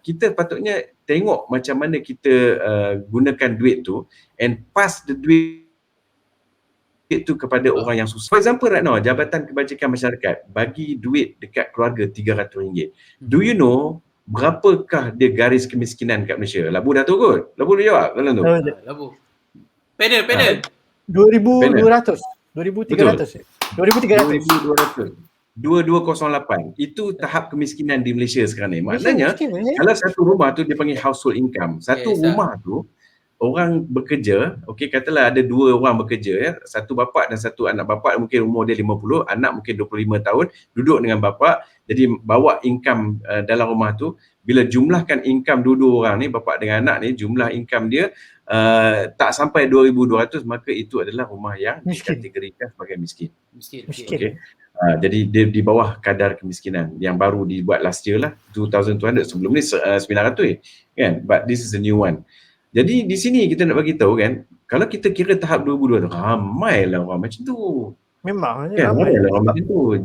kita patutnya tengok macam mana kita gunakan duit tu and pass the duit itu kepada orang yang susah. For example right now, Jabatan Kebajikan Masyarakat bagi duit dekat keluarga RM300. Do you know berapakah dia garis kemiskinan kat Malaysia? Labu dah tahu kot. Labu dia jawab dalam tu. Labu. Panel. 2,200. 2,300. 2,300. 2208. Itu tahap kemiskinan di Malaysia sekarang ni. Maknanya kalau satu rumah tu dia panggil household income. Satu rumah tu orang bekerja, okey katalah ada 2 orang bekerja satu bapa dan satu anak. Bapa mungkin umur dia 50, anak mungkin 25 tahun, duduk dengan bapa, jadi bawa income dalam rumah tu. Bila jumlahkan income dua-dua orang ni, bapa dengan anak ni, jumlah income dia tak sampai 2,200, maka itu adalah rumah yang dikategorikan sebagai miskin. Okey. Jadi dia di bawah kadar kemiskinan yang baru dibuat last year lah, 2,200. Sebelum ni 900 kan, but this is a new one. Jadi di sini kita nak bagi tahu kan, kalau kita kira tahap 2,200, ramailah orang macam tu. Memang kan, ramailah orang macam tu.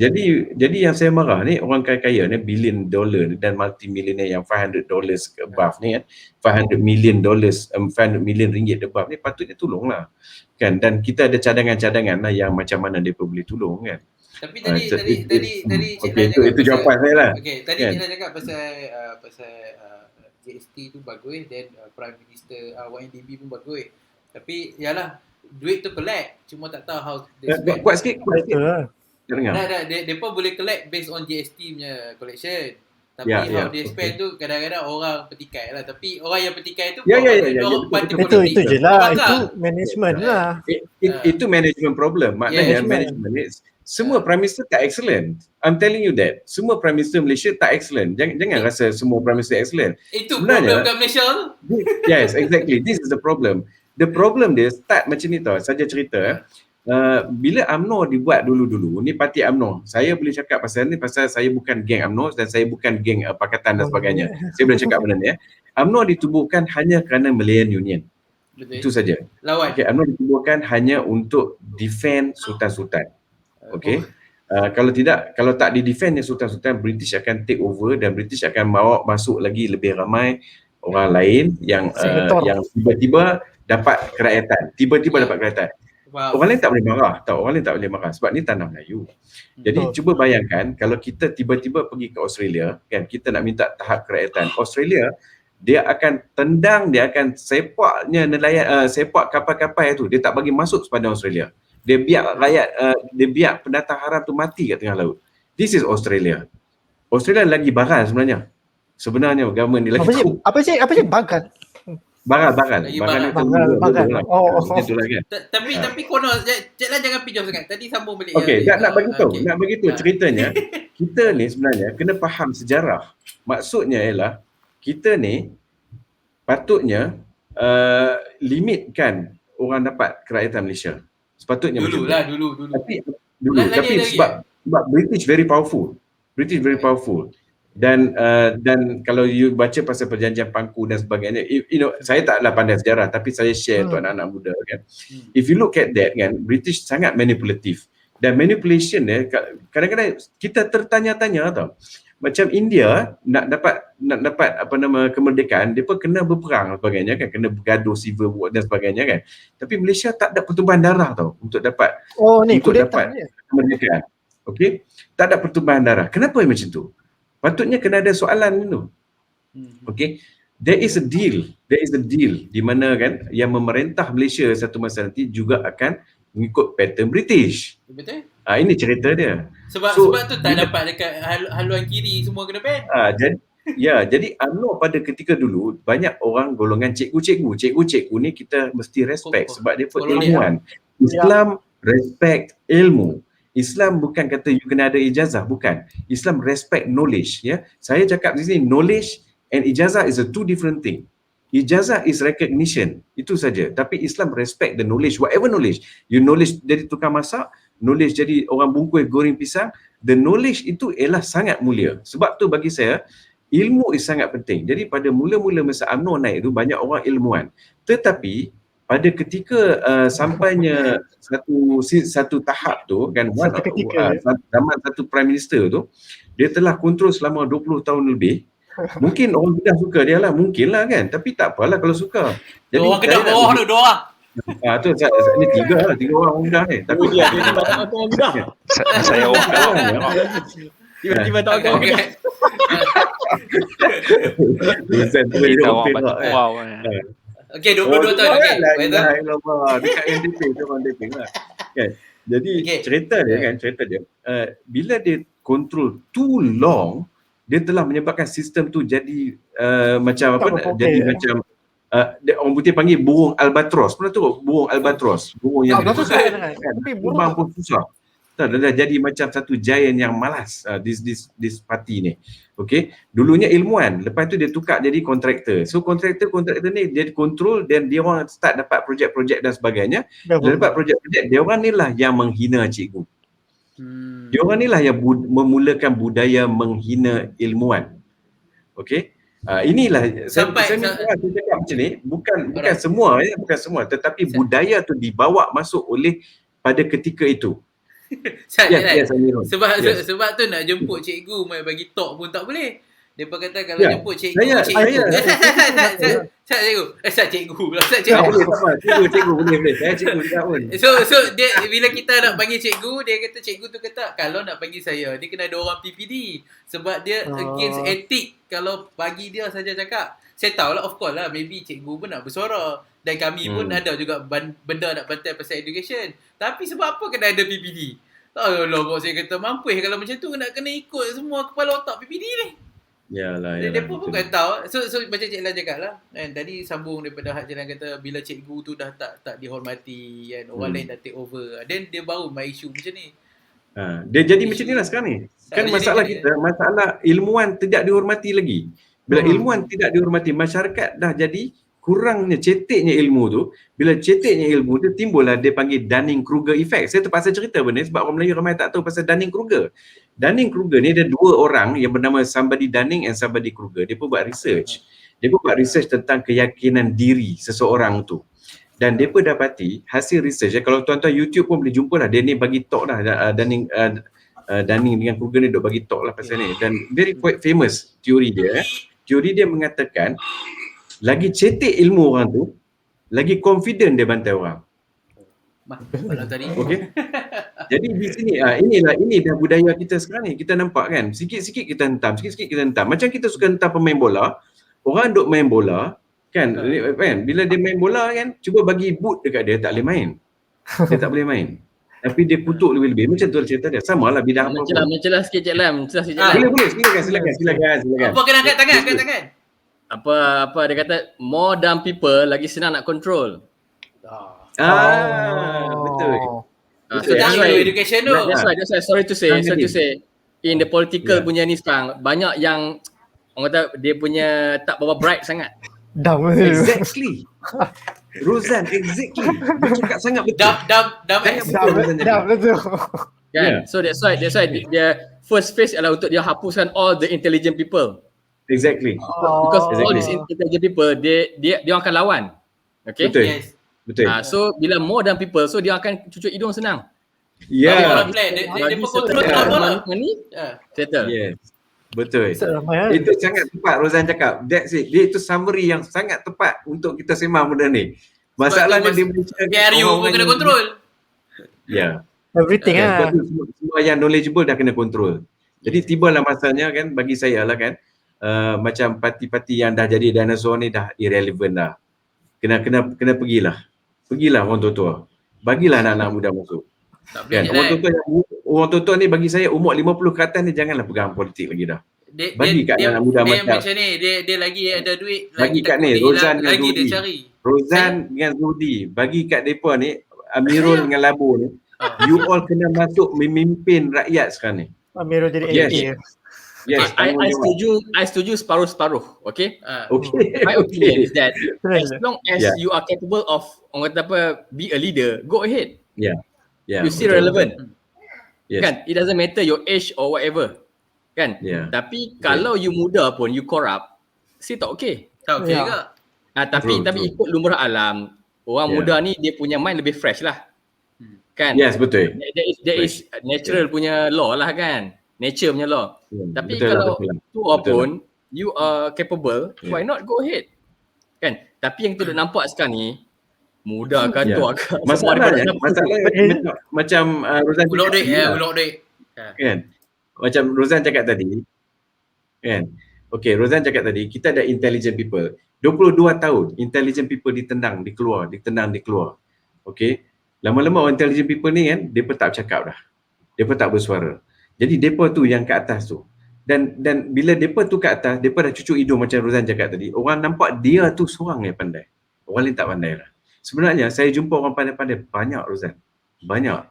Jadi yang saya marah ni, orang kaya-kaya ni, billion dollar dan multi-millionaire yang $500 ke above ni kan, $500 million, $500 million ringgit above ni, patutnya tolonglah. Kan, dan kita ada cadangan-cadangan lah yang macam mana dia boleh tolong kan. Tapi tadi Cik okay, itu jawapan saya lah. Okay, tadi Cik Lai cakap pasal GST tu bagus, then Prime Minister 1MDB pun bagus. Tapi yalah, duit tu collect, cuma tak tahu how they spend. Kuat sikit, kuat sikit. Betul. Tak dengar. Mereka boleh collect based on GST punya collection. Tapi Ya, how ya, they spend tu kadang-kadang orang petikai lah. Tapi orang yang petikai tu Ya, orang parti betul. politik. Itu je lah, Orang itu tak. management lah. Itu management problem. Maknanya Yes. management ni semua Prime Minister tak excellent. I'm telling you that. Semua Prime Minister Malaysia tak excellent. Jangan rasa semua Prime Minister excellent. Itu Sebenarnya- problem kat Malaysia tu. Yes, exactly. This is the problem. The problem dia start macam ni tau. Saja cerita. Bila UMNO dibuat dulu-dulu, ni parti UMNO. Saya boleh cakap pasal ni pasal saya bukan geng UMNO dan saya bukan geng Pakatan dan sebagainya. Saya boleh cakap benda ni ya. UMNO ditubuhkan hanya kerana Malayan Union. Itu Betul. saja. Lawan. Okay, UMNO ditubuhkan hanya untuk defend sultan-sultan. Okay. Kalau tak di-defend yang sultan-sultan, British akan take over dan British akan bawa masuk lagi lebih ramai orang lain yang yang tiba-tiba dapat kerakyatan. Tiba-tiba dapat kerakyatan. Wow. Orang lain tak boleh marah tau. Orang lain tak boleh marah sebab ni tanah Melayu. Jadi cuba bayangkan kalau kita tiba-tiba pergi ke Australia, kan, kita nak minta tahap kerakyatan. Australia dia akan tendang, dia akan sepaknya nelayan, sepak kapal-kapal tu. Dia tak bagi masuk sepanjang Australia. Dia biar rakyat, dia biar pendatang haram tu mati kat tengah laut. This is Australia. Australia lagi baral sebenarnya. Sebenarnya government ni lagi Apa sih bagan? baral. Lagi Baral bagal. Oh. Itulah kan. Tapi konon Cik Lan jangan pinjau sangat. Tadi sambung balik. Okey, nak bagi tahu, okey. nak bagi tahu ceritanya. Kita ni sebenarnya kena faham sejarah. Maksudnya ialah kita ni patutnya limitkan orang dapat kerakyatan Malaysia. Sepatutnya Dulu. Tapi Lagi ada sebab British very powerful. Dan kalau you baca pasal perjanjian Pangku dan sebagainya, saya taklah pandai sejarah tapi saya share untuk anak-anak muda kan. If you look at that kan, British sangat manipulatif. Dan manipulation dia kadang-kadang kita tertanya-tanya tau. Macam India nak dapat kemerdekaan, dia pun kena berperang dan sebagainya kan, kena bergaduh civil war dan sebagainya kan. Tapi Malaysia tak ada pertumpahan darah tau untuk dapat kemerdekaan. Okey, tak ada pertumpahan darah. Kenapa macam tu? Patutnya kena ada soalan tu. Okey, there is a deal di mana kan yang memerintah Malaysia satu masa nanti juga akan mengikut pattern British. Betul? Ini cerita dia. Sebab tu tak dapat dekat haluan kiri semua kena ban. Jadi UMNO pada ketika dulu banyak orang golongan cikgu ni kita mesti respect sebab dia ilmuwan. Islam respect ilmu. Islam bukan kata you kena ada ijazah, bukan. Islam respect knowledge, ya. Saya cakap di sini knowledge and ijazah is a two different thing. Ijazah is recognition, itu saja. Tapi Islam respect the knowledge, whatever knowledge. You knowledge jadi tukang masak, knowledge jadi orang bungkus goreng pisang, the knowledge itu ialah sangat mulia. Sebab tu bagi saya, ilmu is sangat penting. Jadi pada mula-mula masa UMNO naik tu banyak orang ilmuwan. Tetapi pada ketika sampainya satu tahap tu kan, zaman satu prime minister tu dia telah kontrol selama 20 tahun lebih. Mungkin orang Kedah suka dia lah, mungkin lah kan, tapi tak apalah kalau suka. Jadi orang Kedah bawah tu, dua orang. Tu ni tiga orang Kedah ni. Tapi dia orang Kedah. Saya orang Kedah. Tiba-tiba tak orang Kedah. Wow. Okey, 22 tahun. Okey. Dekat NDP tu orang dating lah. Kan? Jadi cerita dia bila dia control too long, dia telah menyebabkan sistem tu jadi macam macam orang putih panggil burung albatros. Pernah tu burung albatros? Burung yang terbang pun susah. Dah jadi macam satu giant yang malas this party ni. Okey, dulunya ilmuwan, lepas tu dia tukar jadi kontraktor. So kontraktor ni dia kontrol dan dia orang start dapat projek-projek dan sebagainya. Dia dapat projek-projek, dia orang ni lah yang menghina cikgu. Dia orang ni lah yang memulakan budaya menghina ilmuwan. Okey. Inilah saya cakap macam ni, bukan semua tetapi budaya tu dibawa masuk oleh pada ketika itu. Sebab tu nak jemput cikgu mai bagi talk pun tak boleh. Depa kata kalau jemput cikgu. Cikgu boleh. Saya cikgu juga pun. So dia bila kita nak panggil cikgu, dia kata cikgu tu kata kalau nak panggil saya dia kena ada orang PPD sebab dia against etik kalau bagi dia saja cakap. saya tahu lah, of course lah, maybe cikgu pun nak bersuara dan kami pun ada juga benda nak bantai pasal education. Tapi sebab apa kena ada PPD? Allah, saya kata mampu kalau macam tu nak kena ikut semua kepala otak PPD ni. Yalah. Dia pun bukan tahu. So macam Cik Lan cakap lah kan, tadi sambung daripada Cik Lan kata bila cikgu tu dah tak dihormati kan, orang lain dah take over, then dia baru main isu macam ni. Dia jadi macam ni lah sekarang ni. Kan masalah kita, masalah ilmuwan tidak dihormati lagi. Bila ilmuwan tidak dihormati, masyarakat dah jadi kurangnya, ceteknya ilmu tu. Bila ceteknya ilmu tu, timbullah dia panggil Dunning-Kruger effect. Saya terpaksa cerita benda sebab orang Melayu ramai tak tahu pasal Dunning-Kruger. Dunning-Kruger ni ada dua orang yang bernama somebody Dunning and somebody Kruger. Dia pun buat research. Dia pun buat research tentang keyakinan diri seseorang tu. Dan dia pun dapati hasil research, kalau tuan-tuan YouTube pun boleh jumpa lah, dia ni bagi talk lah, Dunning dengan Kruger ni duk bagi talk lah pasal ni. Dan very quite famous teori dia. Teori dia mengatakan lagi cetek ilmu orang tu, lagi confident dia bantai orang. Kalau tadi. Okey. Jadi di sini ini dah budaya kita sekarang ni. Kita nampak kan, sikit-sikit kita hentam, sikit-sikit kita hentam. Macam kita suka hentam pemain bola, orang duk main bola kan, bila dia main bola kan, cuba bagi boot dekat dia, tak boleh main. Dia tak boleh main. Tapi dia kutuk lebih-lebih. Macam tu cerita dia. Samalah bidang apa pun. Mencelah sikit Cik Lam. Boleh. Silakan. Apa kena angkat tangan? Apa dia kata, more than people lagi senang nak control. Betul. So that's why education tu. That's why sorry to say in the political punya ni sekarang banyak yang orang kata dia punya tak berapa bright sangat. Exactly. Rozan, exactly. Dia cakap sangat betul. Betul. Kan? So that's why dia first phase adalah untuk dia hapuskan all the intelligent people. Exactly. Because all these intelligent people dia akan lawan. Okay? Betul. Yes. Betul. So bila more than people, so dia akan cucuk hidung senang. Ya. Dia pun kontrol bola. Settle. Yes. Betul. Itu sangat tepat Rozan cakap. That's it. Dia itu summary yang sangat tepat untuk kita sembang benda ni. Masalahnya dia PRU pun kena kontrol. Ya. Everything lah. Semua yang knowledgeable dah kena kontrol. Jadi tibalah masanya kan, bagi saya lah kan, macam parti-parti yang dah jadi dinosaur ni dah irrelevant dah. Kena pergilah orang tua-tua. Bagilah anak-anak muda masuk. Kan? Orang tua-tua ni bagi saya umur 50 ke atas ni janganlah pegang politik lagi dah. Bagi kat anak muda macam ni, dia lagi ada duit, bagi kat ni Rozan dengan lagi Zudi. dia cari. Rozan dengan Zudi, bagi kat depa ni Amirul dengan Labu ni. You all kena masuk memimpin rakyat sekarang ni. Amirul jadi Yes. Yes, I setuju separuh-separuh. Okay? Okay. My opinion is that as long as you are capable of orang kata apa, be a leader, go ahead. Yeah. You still relevant. Yes. Kan? It doesn't matter your age or whatever. Kan? Yeah. Tapi kalau you muda pun you corrupt, still tak okay. Tak okey juga. Tapi ikut lumrah alam, orang muda ni dia punya mind lebih fresh lah. Kan? Yes, betul. There is natural punya law lah kan. Nature punya law. Tapi betul kalau betul. tua pun you are capable, why not go ahead? Kan? Tapi yang kita dah nampak sekarang ni, muda kan, tua kan. Masalahnya macam Rozan Ulok duit. Kan? Macam Rozan cakap tadi. Kan? Okay, Rozan cakap tadi, kita ada intelligent people. 22 tahun, intelligent people ditendang, dikeluar. Okay? Lama-lama orang intelligent people ni kan, dia pun tak bercakap dah. Dia pun tak bersuara. Jadi depa tu yang kat atas tu. Dan bila depa tu kat atas, depa dah cucuk hidung macam Rozan cakap tadi. Orang nampak dia tu seorang yang pandai. Orang lain tak pandai lah. Sebenarnya saya jumpa orang pandai-pandai banyak Rozan. Banyak.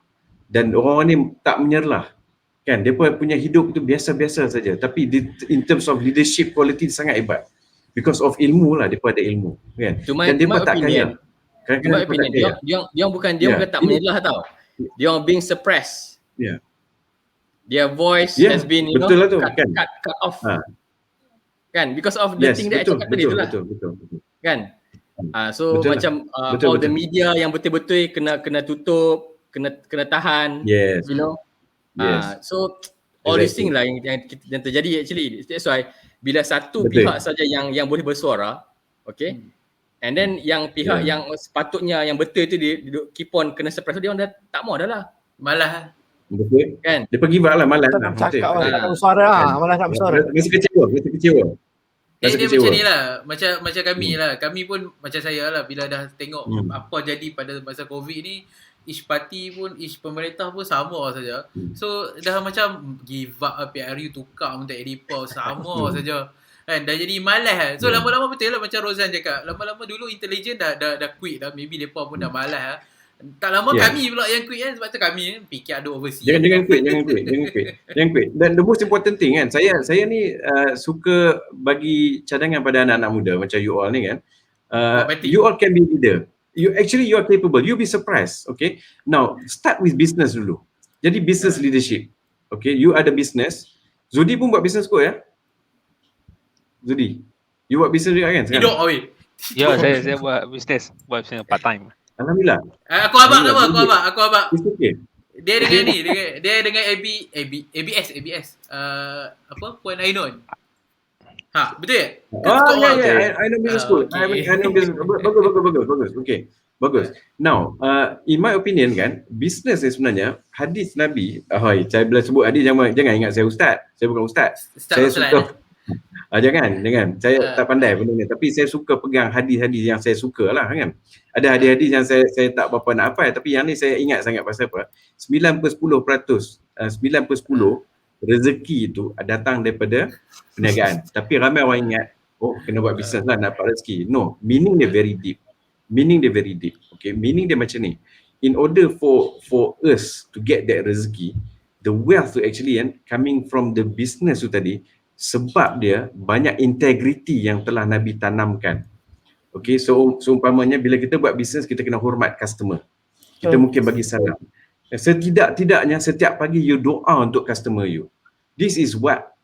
Dan orang ni tak menyerlah. Kan, depa punya hidup tu biasa-biasa saja. Tapi in terms of leadership quality sangat hebat. Because of ilmu lah, depa ada ilmu. Kan? Dan depa tak kaya. Dia bukan tak menyerlah tau. Dia being suppressed. Ya. Their voice has been cut off. Kan, because of the thing that I cakap tadi tu lah. Betul. Kan? So betul macam all the media yang betul-betul kena tutup, kena tahan. Yes. You know. So all these things lah yang terjadi actually. That's why bila satu pihak saja yang boleh bersuara, okay? And then yang pihak yang sepatutnya yang betul tu dia keep on kena suppress, dia orang dah tak mau dah lah. Malah. Betul. Kan? Dia pergi buat lah malas tak lah. cakap lah, tak bersuara lah. Malah tak bersuara. Mesti kecewa. Rasa dia kecewa. macam ni lah. Macam kami lah. Kami pun macam saya lah. Bila dah tengok apa jadi pada masa COVID ni, each party pun, each pemerintah pun sama saja. So dah macam give up PRU tukar untuk edipau sama saja. Kan dah jadi malas kan. So lama-lama betul lah macam Rozan cakap. Lama-lama dulu intelijen dah quit dah. Maybe depa pun dah malas lah. Tak lama kami pula yang quit kan. Sebab tu kami fikir ada overseas. Jangan quit. Dan the most important thing kan, saya ni suka bagi cadangan pada anak-anak muda macam you all ni kan. You all can be leader. You are capable. You'll be surprised. Okay. Now start with business dulu. Jadi business leadership. Okay. You ada business. Zudi pun buat business kot ya. Zudi, you buat business juga kan sekarang? Hidup awe. Ya, saya buat business part time. Alhamdulillah. Aku abang. It's okay. Dia dengan ni, dia dengan ABS. Apa? Puan Ainon. Ha, betul tak? I know business school. I know business. Bagus. Okay. Bagus. Now, in my opinion kan, business ni sebenarnya hadis Nabi. Saya bila sebut hadis jangan ingat saya ustaz. Saya bukan ustaz. Saya suka jangan. Saya tak pandai benda ni, tapi saya suka pegang hadis-hadis yang saya suka lah kan. Ada hadis-hadis yang saya tak berapa nak hafal, tapi yang ni saya ingat sangat pasal apa? 9/10% rezeki itu datang daripada perniagaan. Tapi ramai orang ingat, kena buat bisnes lah nak dapat rezeki. No, meaning dia very deep. Okay, meaning dia macam ni. In order for us to get that rezeki, the wealth to actually coming from the business tu tadi, sebab dia banyak integriti yang telah Nabi tanamkan. Okay, so umpamanya bila kita buat bisnes, kita kena hormat customer. Kita mungkin bagi salam. Setidak-tidaknya setiap pagi you doa untuk customer you. This is what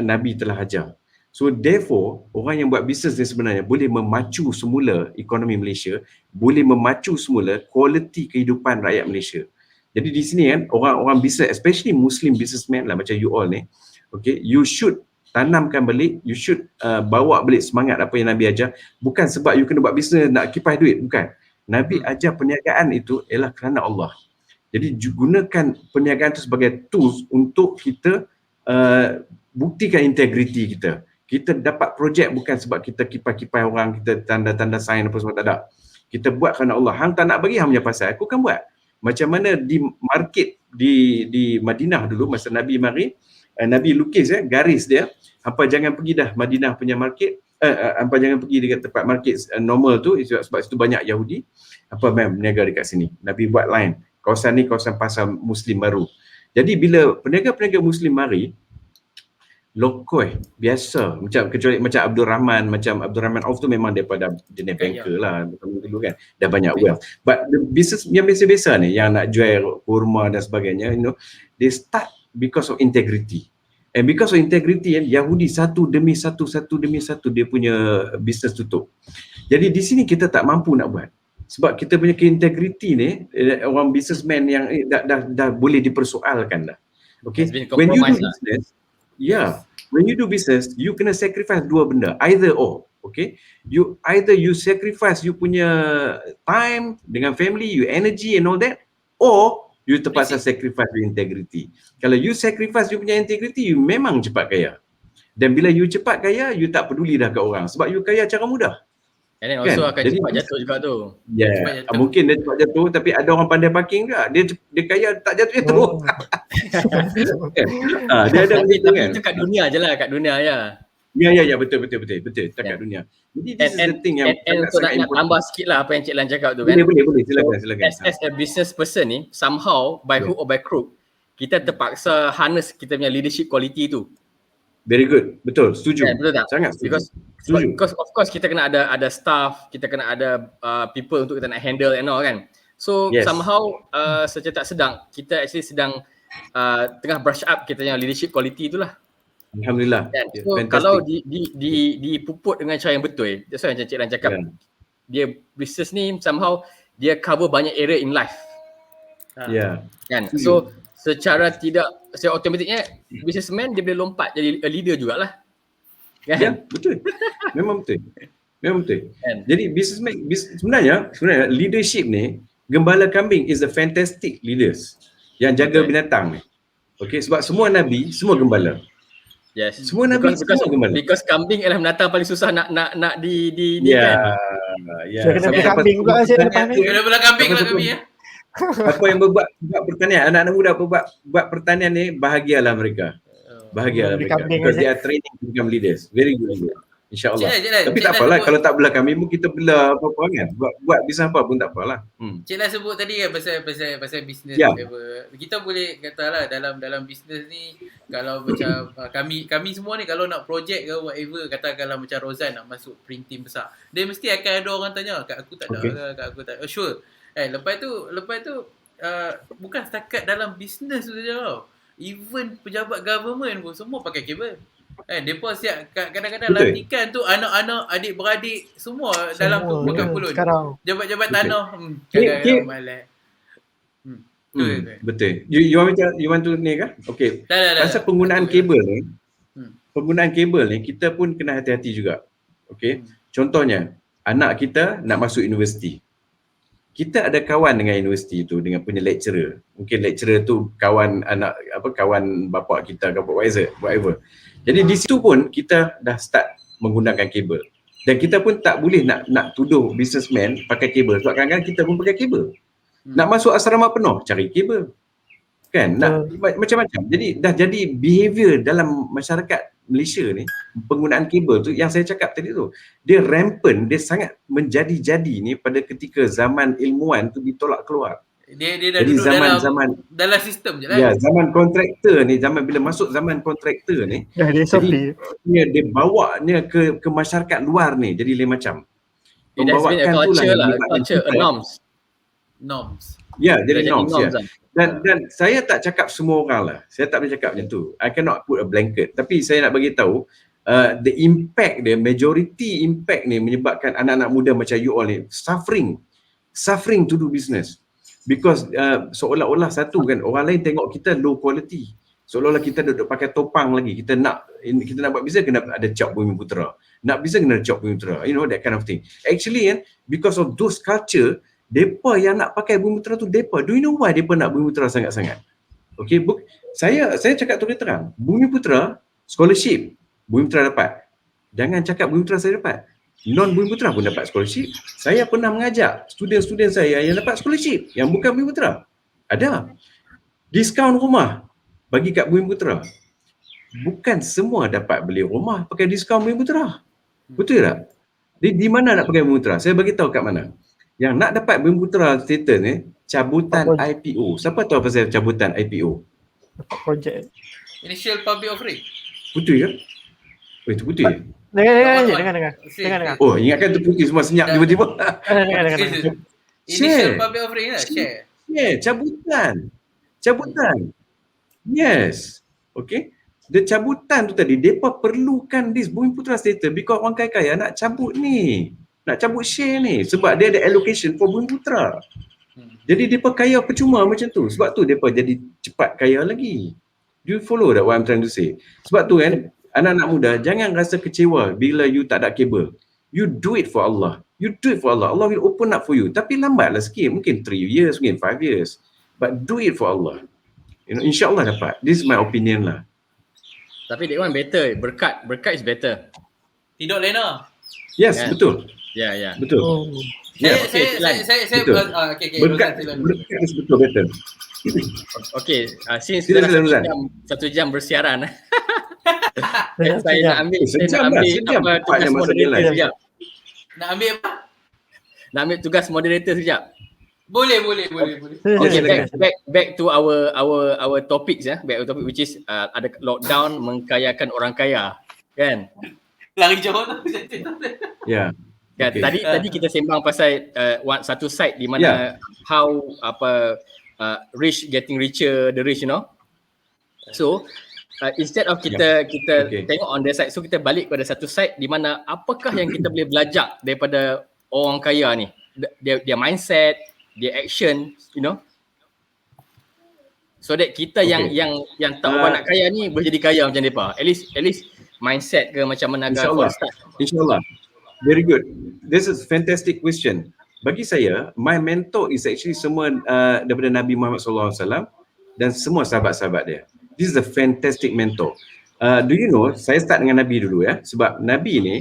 Nabi telah ajar. So therefore, orang yang buat bisnes ni sebenarnya boleh memacu semula ekonomi Malaysia, boleh memacu semula kualiti kehidupan rakyat Malaysia. Jadi di sini kan, orang-orang bisnes, especially Muslim businessman lah macam you all ni, okay, you should tanamkan balik, you should bawa balik semangat apa yang Nabi ajar. Bukan sebab you kena buat bisnes nak kipas duit, bukan. Nabi ajar perniagaan itu ialah kerana Allah. Jadi gunakan perniagaan itu sebagai tools untuk kita buktikan integriti kita. Kita dapat projek bukan sebab kita kipas-kipas orang, kita tanda-tanda sign apa semua, tak ada. Kita buat kerana Allah. Hang tak nak bagi, hang punya pasal, aku kan buat. Macam mana di market di Madinah dulu masa Nabi mari, Nabi lukis garis dia, hampa jangan pergi dah Madinah punya market, hampa jangan pergi dekat tempat market normal tu sebab situ banyak Yahudi. Hampa berniaga dekat sini. Nabi buat line. Kawasan ni kawasan pasar Muslim baru. Jadi bila peniaga-peniaga Muslim mari, lokoi biasa kecuali macam Abdul Rahman Auf tu memang daripada jenis banker lah dulu kan, dah banyak wealth. But the business yang biasa-biasa ni yang nak jual kurma dan sebagainya, they start because of integrity. And because of integrity, Yahudi satu demi satu dia punya business tutup. Jadi di sini kita tak mampu nak buat. Sebab kita punya integrity ni, orang businessman yang dah boleh dipersoalkan dah. Okay, when you do business, when you do business, you kena sacrifice dua benda, either or. Okay, you sacrifice you punya time dengan family, you energy and all that, or you terpaksa sacrifice your integrity. Kalau you sacrifice you punya integrity, you memang cepat kaya. Dan bila you cepat kaya, you tak peduli dah ke orang sebab you kaya cara mudah. And then also akan cepat jatuh juga tu. Mungkin dia cepat jatuh, tapi ada orang pandai parking juga. Dia kaya tak jatuh-jatuh. Dia ada begitu kan. Itu kat dunia je lah, kat dunia je. Ya, betul. Kat dunia. Jadi this is the thing yang untuk nak tambah sikit lah apa yang Cik Lan cakap tu kan. Boleh, silakan. As a business person ni, somehow by hook or by crook, kita terpaksa harness kita punya leadership quality tu. Very good. Betul. Setuju. Betul tak? Sangat setuju. Because of course kita kena ada staff, kita kena ada people untuk kita nak handle and all kan. So somehow secara tak sedang kita actually sedang tengah brush up kita punya leadership quality itulah. Alhamdulillah. So kalau dipuput dengan cara yang betul, that's why macam Cik Lan cakap, dia business ni somehow dia cover banyak area in life. Kan? So secara automatiknya businessman dia boleh lompat jadi a leader jugalah. Kan? Ya, betul. Memang betul. Jadi businessman sebenarnya leadership ni, gembala kambing is the fantastic leaders yang jaga binatang ni. Okey, sebab semua nabi, semua gembala. Yes. Semua Nabi semua gembala. Because kambing ialah binatang paling susah nak ni Ya, kan. ya. Saya kena beli Sampai kambing pula Cik lepas ni. Kena belah kambing lah kami ya. Apa yang buat pertanian, anak-anak muda buat pertanian ni, bahagialah mereka. Bahagialah Beli mereka. kambing Because je. they are training to become leaders. Very good leader. InsyaAllah. Cik Lai, Tapi Cik tak Lai apalah, sebut- kalau tak belah kami pun kita belah apa-apa kan. Buat bisnes apa pun tak apalah. Cik Lai sebut tadi kan pasal bisnes Ya. whatever. Kita boleh katalah dalam bisnes ni kalau macam kami semua ni kalau nak projek ke whatever, katakanlah macam Rozan nak masuk printing besar. Dia mesti akan ada orang tanya, kat aku tak ada Okay. ke, kat aku tak. Sure. Lepas tu bukan setakat dalam bisnes tu saja tau. Even pejabat government pun semua pakai kabel. Depa siap kadang-kadang Betul. lantikan tu anak-anak, adik-beradik semua dalam tu pakai kulun. Sekarang. Jabat-jabat Betul. tanah. Kip. Kadang-kadang malas. Betul. You want to ni kan? Okay. Dah. Pasal penggunaan kabel ni, Hmm. penggunaan kabel ni kita pun kena hati-hati juga. Okay. Contohnya, anak kita nak masuk universiti. Kita ada kawan dengan universiti tu, dengan punya lecturer. Mungkin lecturer tu kawan bapa kita ke whatever. Jadi di situ pun kita dah start menggunakan kabel. Dan kita pun tak boleh nak tuduh businessman pakai kabel. Sebab kadang-kadang kita pun pakai kabel. Nak masuk asrama penuh, cari kabel. Kan? Macam-macam. Jadi dah jadi behavior dalam masyarakat Malaysia ni, penggunaan kabel tu yang saya cakap tadi tu, dia rampant, dia sangat menjadi-jadi ni pada ketika zaman ilmuwan tu ditolak keluar. Dia dah Jadi duduk dalam sistem je lah. Ya, zaman kontraktor ni, bila masuk zaman kontraktor ni, Dah dia jadi dia bawa ke masyarakat luar ni jadi lain macam. It has been a culture lah, a Norms. Ya, jadi Dah norms ya. lah. Dan saya tak cakap semua orang lah. Saya tak boleh cakap macam tu. I cannot put a blanket. Tapi saya nak bagi tahu the impact dia, majority impact ni menyebabkan anak-anak muda macam you all ni suffering to do business. Because seolah-olah satu kan, orang lain tengok kita low quality. Seolah-olah kita duduk pakai topang lagi. Kita nak buat bisnes kena ada cap Bumiputera. Nak bisnes kena ada cap Bumiputera. You know, that kind of thing. Actually kan, because of those culture, depa yang nak pakai Bumiputera tu depa. Do you know why depa nak Bumiputera sangat-sangat? Okay, saya cakap terus terang. Bumiputera scholarship, Bumiputera dapat. Jangan cakap Bumiputera saya dapat. Non-Bumiputera pun dapat scholarship. Saya pernah mengajak student-student saya yang dapat scholarship, yang bukan Bumiputera. Ada. Diskaun rumah bagi kat Bumiputera. Bukan semua dapat beli rumah pakai diskaun Bumiputera. Betul tak? Di mana nak pakai Bumiputera? Saya bagi tahu kat mana. Yang nak dapat Bumiputera status ni, cabutan IPO. Siapa tahu pasal cabutan IPO? Projek. Initial public offering. Putih ke? Oh, itu putih. Dengar. Oh, ingatkan tu putih semua senyap tiba-tiba. Dengar. Initial Share. public offering lah, share. Yeah, cabutan. Yes. Okay. The cabutan tu tadi, mereka perlukan this Bumiputera status because orang kaya-kaya nak cabut ni. Nak cabut share ni. Sebab dia ada allocation for Bumiputera. Jadi mereka kaya percuma macam tu. Sebab tu mereka jadi cepat kaya lagi. Do you follow that what I'm trying to say? Sebab tu kan, anak-anak muda jangan rasa kecewa bila you tak ada kabel. You do it for Allah. Allah will open up for you. Tapi lambatlah sikit. Mungkin 3 years, mungkin 5 years. But do it for Allah. You know, insyaAllah dapat. This is my opinion lah. Tapi that one better. Berkat is better. Tidak Lena. Yes, Yeah. betul. Ya. Betul. Saya Betul. okay, Berkat is betul betul. Okay, since Sila, dah Rozan. satu jam bersiaran. Sejam. Saya nak ambil Sejam. tugas Cepatnya masa moderator dia sekejap. Nak ambil apa? Nak ambil tugas moderator sekejap. Boleh. Okay, back to our topics ya. Back to topic which is ada lockdown mengkayakan orang kaya, kan? Lari jauh tu. Ya. Kan Okay. tadi kita sembang pasal satu side di mana how rich getting richer, the rich, you know. So instead of kita tengok on the side, so kita balik pada satu side di mana apakah yang kita boleh belajar daripada orang kaya ni, dia mindset, dia action, you know, so that kita yang tak orang nak kaya ni boleh jadi kaya macam depa. At least mindset ke macam mana InsyaAllah. Very good. This is fantastic question. Bagi saya, my mentor is actually semua daripada Nabi Muhammad SAW dan semua sahabat-sahabat dia. This is a fantastic mentor. Do you know, saya start dengan Nabi dulu ya. Sebab Nabi ni,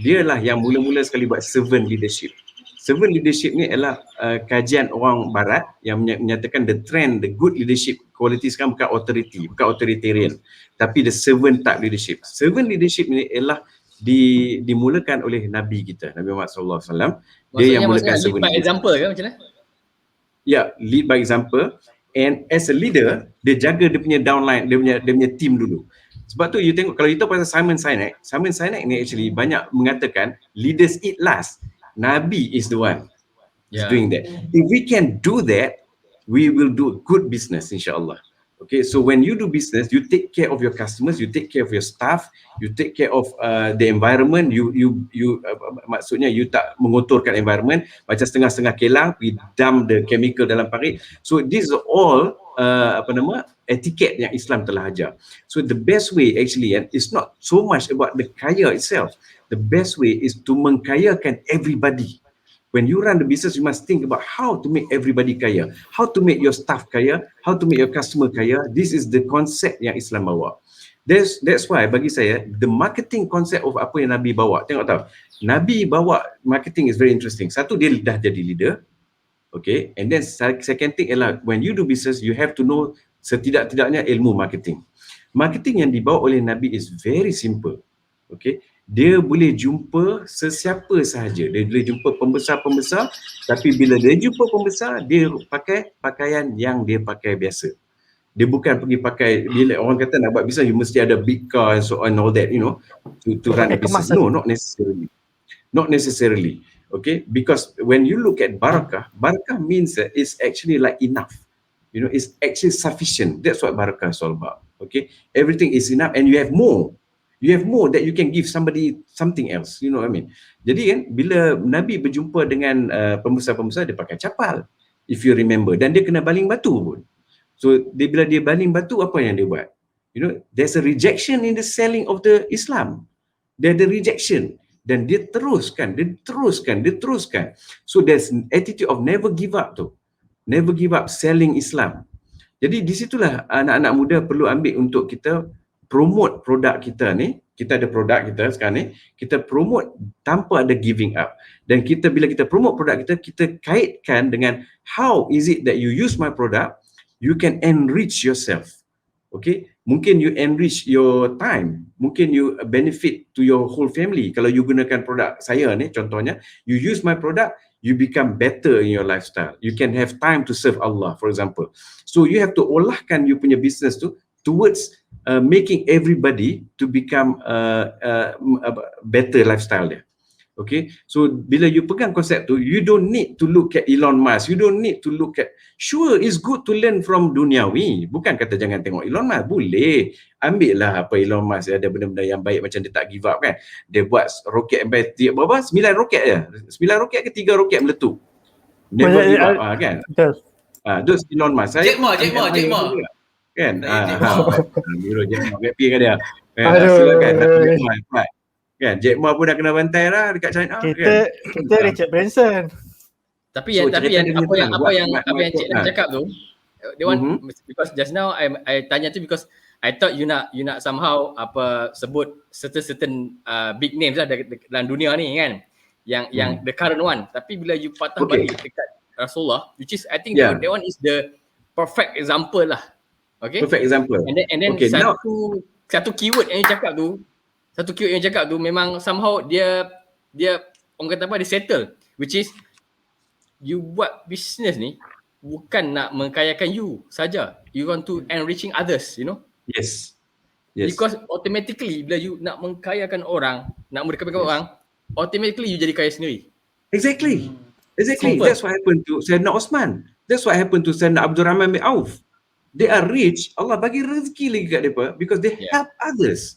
dialah yang mula-mula sekali buat servant leadership. Servant leadership ni adalah kajian orang barat yang menyatakan the trend, the good leadership quality sekarang bukan authority, bukan authoritarian, tapi the servant type leadership. Servant leadership ni ialah dimulakan oleh Nabi kita, Nabi Muhammad SAW. Dia yang mulakan servant lead by example ke macam mana? Ya, lead by example. And as a leader, dia jaga dia punya downline, dia punya team dulu. Sebab tu you tengok, kalau you tahu pasal Simon Sinek ni actually banyak mengatakan leaders eat last. Nabi is the one doing that. If we can do that, we will do good business insyaAllah. Okay, so when you do business, you take care of your customers, you take care of your staff, you take care of the environment. Maksudnya you tak mengotorkan environment. Macam setengah-setengah kelang, we dump the chemical dalam parit. So these are all etiquette yang Islam telah ajar. So the best way actually is not so much about the kaya itself. The best way is to mengkayakan everybody. When you run the business, you must think about how to make everybody kaya, how to make your staff kaya, how to make your customer kaya. This is the concept yang Islam bawa. That's why bagi saya, the marketing concept of apa yang Nabi bawa, tengok tahu, Nabi bawa marketing is very interesting. Satu, dia dah jadi leader. Okay, and then second thing ialah when you do business, you have to know setidak-tidaknya ilmu marketing. Marketing yang dibawa oleh Nabi is very simple. Okay, dia boleh jumpa sesiapa sahaja. Dia boleh jumpa pembesar-pembesar, tapi bila dia jumpa pembesar, dia pakai pakaian yang dia pakai biasa. Dia bukan pergi pakai, bila orang kata nak buat business, you mesti ada big car and so on, all that, you know, to run a business. No, not necessarily. Not necessarily. Okay, because when you look at barakah means that it's actually like enough. You know, it's actually sufficient. That's what barakah is all about. Okay, everything is enough and you have more. You have more that you can give somebody something else. You know what I mean? Jadi kan, bila Nabi berjumpa dengan pembesar-pembesar, dia pakai capal, if you remember. Dan dia kena baling batu pun. So, bila dia baling batu, apa yang dia buat? You know, there's a rejection in the selling of the Islam. There's the rejection. Dan dia teruskan. So, there's an attitude of never give up tu. Never give up selling Islam. Jadi, disitulah anak-anak muda perlu ambil untuk kita promote produk kita ni. Kita ada produk kita sekarang ni, kita promote tanpa ada giving up. Dan bila kita promote produk kita, kita kaitkan dengan how is it that you use my product, you can enrich yourself. Okay, mungkin you enrich your time, mungkin you benefit to your whole family. Kalau you gunakan produk saya ni, contohnya, you use my product, you become better in your lifestyle. You can have time to serve Allah, for example. So you have to olahkan you punya business tu towards making everybody to become a better lifestyle dia. Okay, so bila you pegang konsep tu, you don't need to look at Elon Musk, you don't need to look at, sure it's good to learn from duniawi, bukan kata jangan tengok Elon Musk, boleh ambil lah apa Elon Musk, ada benda-benda yang baik macam dia tak give up kan, dia buat roket sampai berapa, 9 roket je, 9 roket ke 3 roket meletup, never give up kan. Betul. Elon Musk, Jack Ma kan, Jack Ma happy kan dia, kan, Jack Ma pun dah kena bantai lah dekat China. Kita Richard Branson. Tapi apa yang Cik Lam cakap tu, they want, because just now I tanya tu because I thought you nak somehow sebut certain big names lah dalam dunia ni kan, yang the current one. Tapi bila you patah balik dekat Rasulullah, which is I think that one is the perfect example lah. Okay. Perfect example. And then satu keyword yang you cakap tu, memang somehow dia orang kata apa, dia settle, which is you buat business ni bukan nak mengkayakan you saja, you want to enriching others, you know. Yes. Because automatically bila you nak mengkayakan orang, nak merdekakan orang, automatically you jadi kaya sendiri. Exactly. That's what happened to Sayyidina Osman. That's what happened to Sayyidina Abdul Rahman bin Auf. They are rich, Allah bagi rezeki lagi kat mereka because they help others.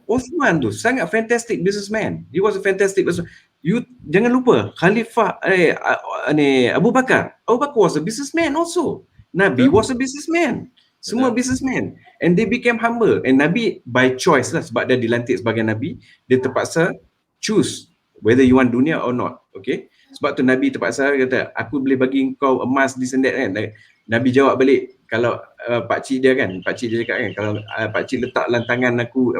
Osman tu sangat fantastic businessman. He was a fantastic businessman. You jangan lupa Khalifah Abu Bakar. Abu Bakar was a businessman also. Nabi was a businessman. Semua businessman. And they became humble. And Nabi by choice lah, sebab dia dilantik sebagai Nabi, dia terpaksa choose whether you want dunia or not. Okay. Sebab tu Nabi terpaksa kata, aku boleh bagi kau emas di sendet kan. Nabi jawab balik, kalau pakcik dia cakap kan, kalau pakcik letak dalam tangan aku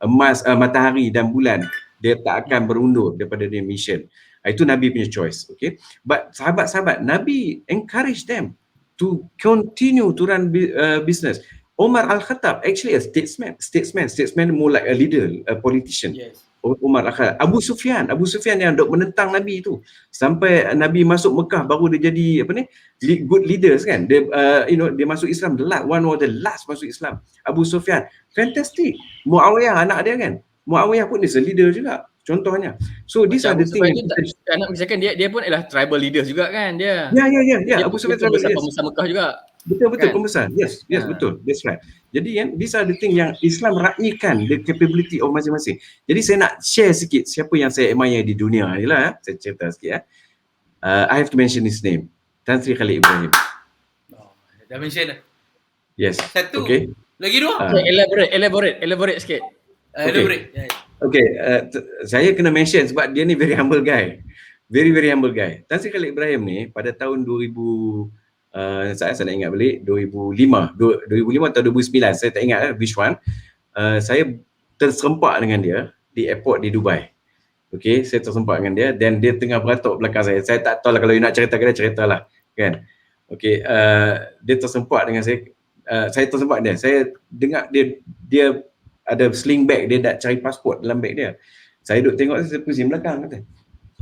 emas, matahari dan bulan, dia tak akan berundur daripada dia mission. Itu Nabi punya choice, okay. But sahabat-sahabat, Nabi encourage them to continue to run business. Umar Al-Khattab actually a statesman more like a leader, a politician. Yes. Umar Al-Khattab. Abu Sufyan yang dok menentang Nabi tu sampai Nabi masuk Mekah baru dia jadi good leaders kan. Dia dia masuk Islam, one of the last masuk Islam. Abu Sufyan fantastic. Muawiyah anak dia kan, Muawiyah pun is a leader juga contohnya. So these are the things anak misalkan dia pun adalah tribal leaders juga kan dia. Ya. Abu Sufyan tribal pembesar Mekah juga. Betul kan? Pembesar. Yes, betul. That's right. Jadi kan these are the thing yang Islam raknikan the capability of masing-masing. Jadi saya nak share sikit siapa yang saya admire di dunia ni lah. Saya cerita sikit I have to mention his name. Tan Sri Khalid Ibrahim. Dah mention dah. Yes. Satu. Okay. Lagi dua. Elaborate sikit. Elaborate. Okay, saya kena mention sebab dia ni very humble guy. Very humble guy. Tan Sri Khalid Ibrahim ni pada tahun 2000 saya nak ingat balik 2005 atau 2009, saya tak ingat which one. Saya terserempak dengan dia di airport di Dubai. Okay, saya terserempak dengan dia dan dia tengah beratuk belakang saya. Saya tak tahu lah kalau you nak cerita ke dia, ceritalah kan. Okay, dia terserempak dengan saya. Saya terserempak dia. Saya dengar dia ada sling bag, dia nak cari pasport dalam bag dia. Saya duduk tengok, saya pusing belakang kata.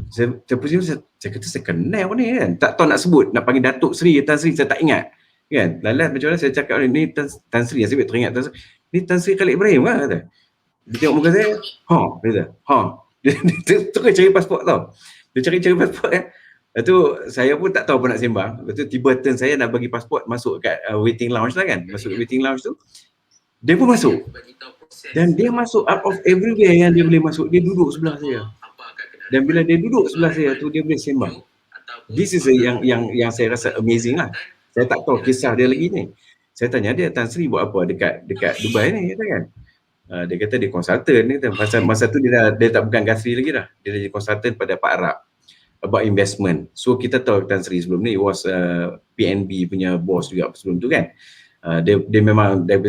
Saya pusing, saya kata saya kenal ni kan. Tak tahu nak sebut, nak panggil Datuk Sri, Tan Sri, saya tak ingat. Kan? Lalat macam mana saya cakap ni Tan Sri, saya teringat Tan Sri. Ni Tan Sri Khalid Ibrahim kan kata. Dia tengok muka saya, dia kata, dia terus cari pasport tau. Dia cari pasport kan. Lepas tu saya pun tak tahu apa nak sembang. Lepas tu tiba turn saya nak bagi pasport masuk kat waiting lounge lah kan. Masuk waiting lounge tu. Dia pun masuk. Dan dia masuk out of everywhere yang dia boleh masuk, dia duduk sebelah saya. Dan bila dia duduk sebelah saya tu, dia boleh sembang. This is yang saya rasa amazing lah. Saya tak tahu kisah dia lagi ni. Saya tanya dia, Tan Sri buat apa dekat Dubai ni, kata kan. Dia kata dia konsultan, dia kata masa tu dia tak bukan Gasri lagi dah. Dia jadi konsultan pada Pak Arab about investment. So kita tahu Tan Sri sebelum ni was PNB punya boss juga sebelum tu kan. Dia memang dari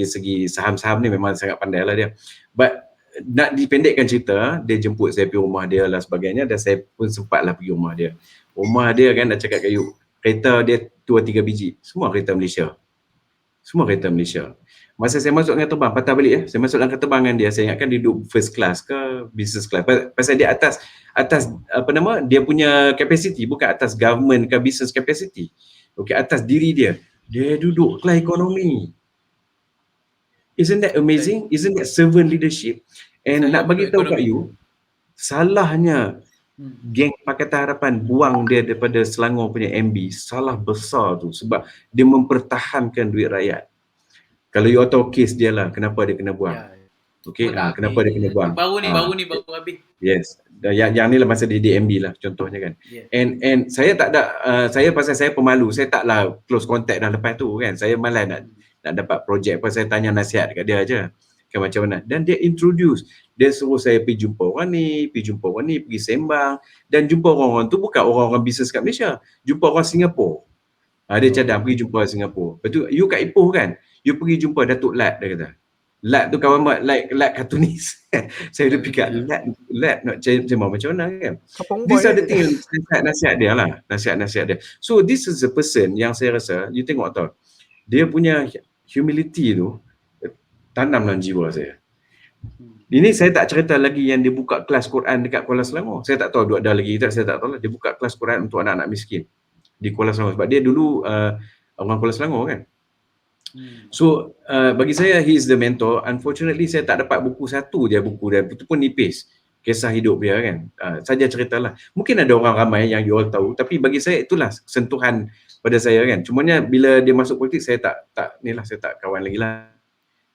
segi saham-saham ni memang sangat pandai lah dia. But nak dipendekkan cerita, dia jemput saya pergi rumah dia lah sebagainya dan saya pun sempatlah pergi rumah dia. Rumah dia kan dah cakap kayu, kereta dia 2-3 biji, semua kereta Malaysia. Masa saya masuk dengan terbang, patah balik saya masuk dalam kereta dengan dia, saya ingatkan dia duduk first class ke business class. Pasal dia atas dia punya capacity, bukan atas government ke business capacity. Okay, atas diri dia. Dia duduk kelas ekonomi. Isn't that amazing? Isn't that servant leadership? And nak bagi tahu kat you, salahnya geng Pakatan Harapan buang dia daripada Selangor punya MB, salah besar tu sebab dia mempertahankan duit rakyat. Kalau you tahu kes dia lah, kenapa dia kena buang. Okay, kenapa dia kena buang. Baru habis. Yes. Yang ni lah masa di DMB lah contohnya kan. And saya tak ada, saya pasal saya pemalu, saya taklah close contact dah lepas tu kan. Saya malas nak dapat projek, pasal saya tanya nasihat dekat dia aja. Kan macam mana. Dan dia introduce, dia suruh saya pergi jumpa orang ni, pergi sembang. Dan jumpa orang-orang tu bukan orang-orang bisnes kat Malaysia. Jumpa orang Singapura. Dia cadang pergi jumpa Singapura. Lepas tu, you kat Ipoh kan, you pergi jumpa Datuk Lat, dia kata. Lat tu kawan mat, Lat kartunis. Saya dah fikir Lat nak sembang macam mana kan. These are the things, nasihat dia lah. Nasihat dia. So this is a person yang saya rasa, you tengok tau, dia punya humility tu tanam dalam jiwa saya. Ini saya tak cerita lagi yang dia buka kelas Quran dekat Kuala Selangor. Saya tak tahu ada lagi tak, saya tak tahu lah. Dia buka kelas Quran untuk anak-anak miskin di Kuala Selangor sebab dia dulu orang Kuala Selangor kan. So bagi saya he is the mentor. Unfortunately saya tak dapat buku satu je, buku dia itu pun nipis, kisah hidup dia kan. Saja ceritalah. Mungkin ada orang ramai yang you all tahu, tapi bagi saya itulah sentuhan pada saya kan. Cumanya bila dia masuk politik saya tak ni lah, saya tak kawan lagi lah.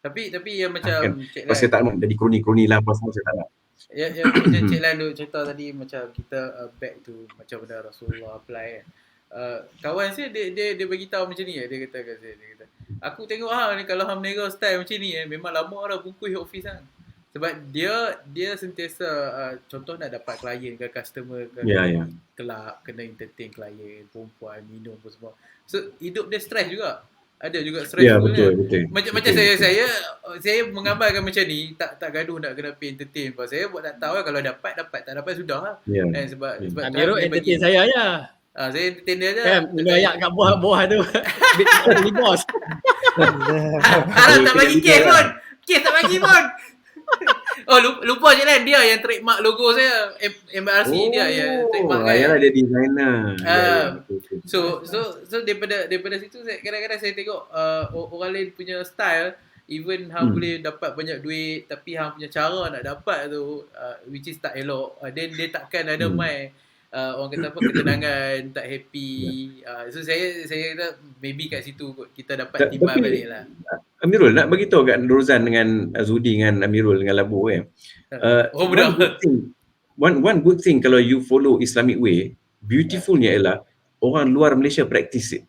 Tapi yang macam kan, Cik Lan, saya tak nak jadi kroni-kroni lah apa semua, saya tak nak. Yang macam Cik Lan duk cerita tadi, macam kita back to macam benda Rasulullah apply kan. Kawan saya dia bagi tahu macam ni, dia kata kat saya, dia kata, aku tengok ni kalau hang menega style macam ni memang lama dah bungkus office kan. Sebab dia sentiasa contoh nak dapat klien ke customer ke kelab, kena entertain klien, perempuan, minum apa semua. So hidup dia stres juga. Ada juga stressful betul. Macam saya menggambarkan macam ni, tak gaduh nak kena pay entertain. Sebab saya buat tak tahu kalau dapat, tak dapat sudah lah. Sebab Amirul entertain saya je. Saya entertain dia je. Kan minum ayak kat bawah tu. Bit bos. Harap tak bagi kes pun. Kes tak bagi pun. Oh lupa je kan, dia yang trademark logo saya. MRC dia yang trademark kan. Yalah, dia designer. So daripada situ kadang-kadang saya tengok orang lain punya style, even hang boleh dapat banyak duit tapi hang punya cara nak dapat tu which is tak elok. Then dia takkan ada orang kata apa, ketenangan, tak happy. So saya kata maybe kat situ kita dapat timbal balik lah. Amirul nak bagi tahu kat Rozan dengan Zudi dengan Amirul dengan Labu kan. One good thing kalau you follow Islamic way, beautifulnya ialah orang luar Malaysia practice it.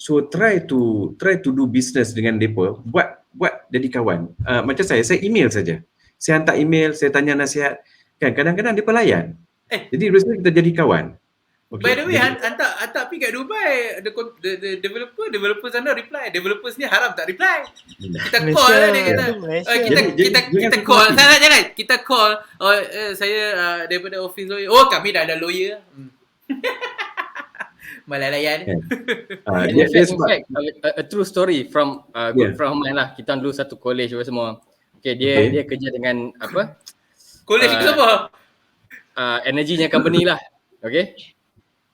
So try to do business dengan depa, buat jadi kawan. Macam saya email saja. Saya hantar email, saya tanya nasihat. Kan kadang-kadang depa layan. Jadi biasanya kita jadi kawan. Okay. By the way, hantar pergi kat Dubai, the developer sana reply. Developer sini haram tak reply. Kita call lah dia kata. Kita call. Jangan. Kita call. Saya daripada office lawyer. Oh, kami dah ada lawyer. Malah layan. In fact, a true story from good friend of mine lah. Kita dulu satu college apa semua. Okay, dia kerja dengan apa? College ke siapa? Energinya company lah. Okay.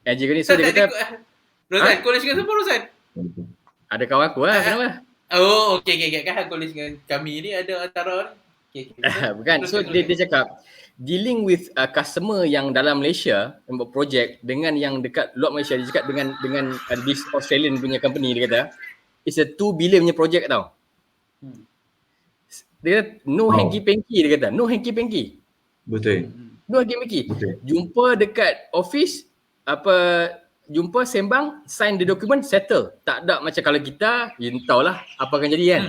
Energy company. So dia kata Rozan, college dengan siapa Rozan? Ada kawan aku lah, kenapa? Oh, okay. Kan college dengan kami ni ada antara ni. Bukan. So dia cakap dealing with customer yang dalam Malaysia yang buat projek dengan yang dekat luar Malaysia, dia cakap dengan this Australian punya company, dia kata it's a 2 billion punya projek tau. Dia kata no hanky-panky, dia kata no hanky-panky. Betul. No hanky-panky. Jumpa dekat office, jumpa sembang, sign the document, settle. Tak ada macam kalau kita, you tahulah apa akan jadi kan.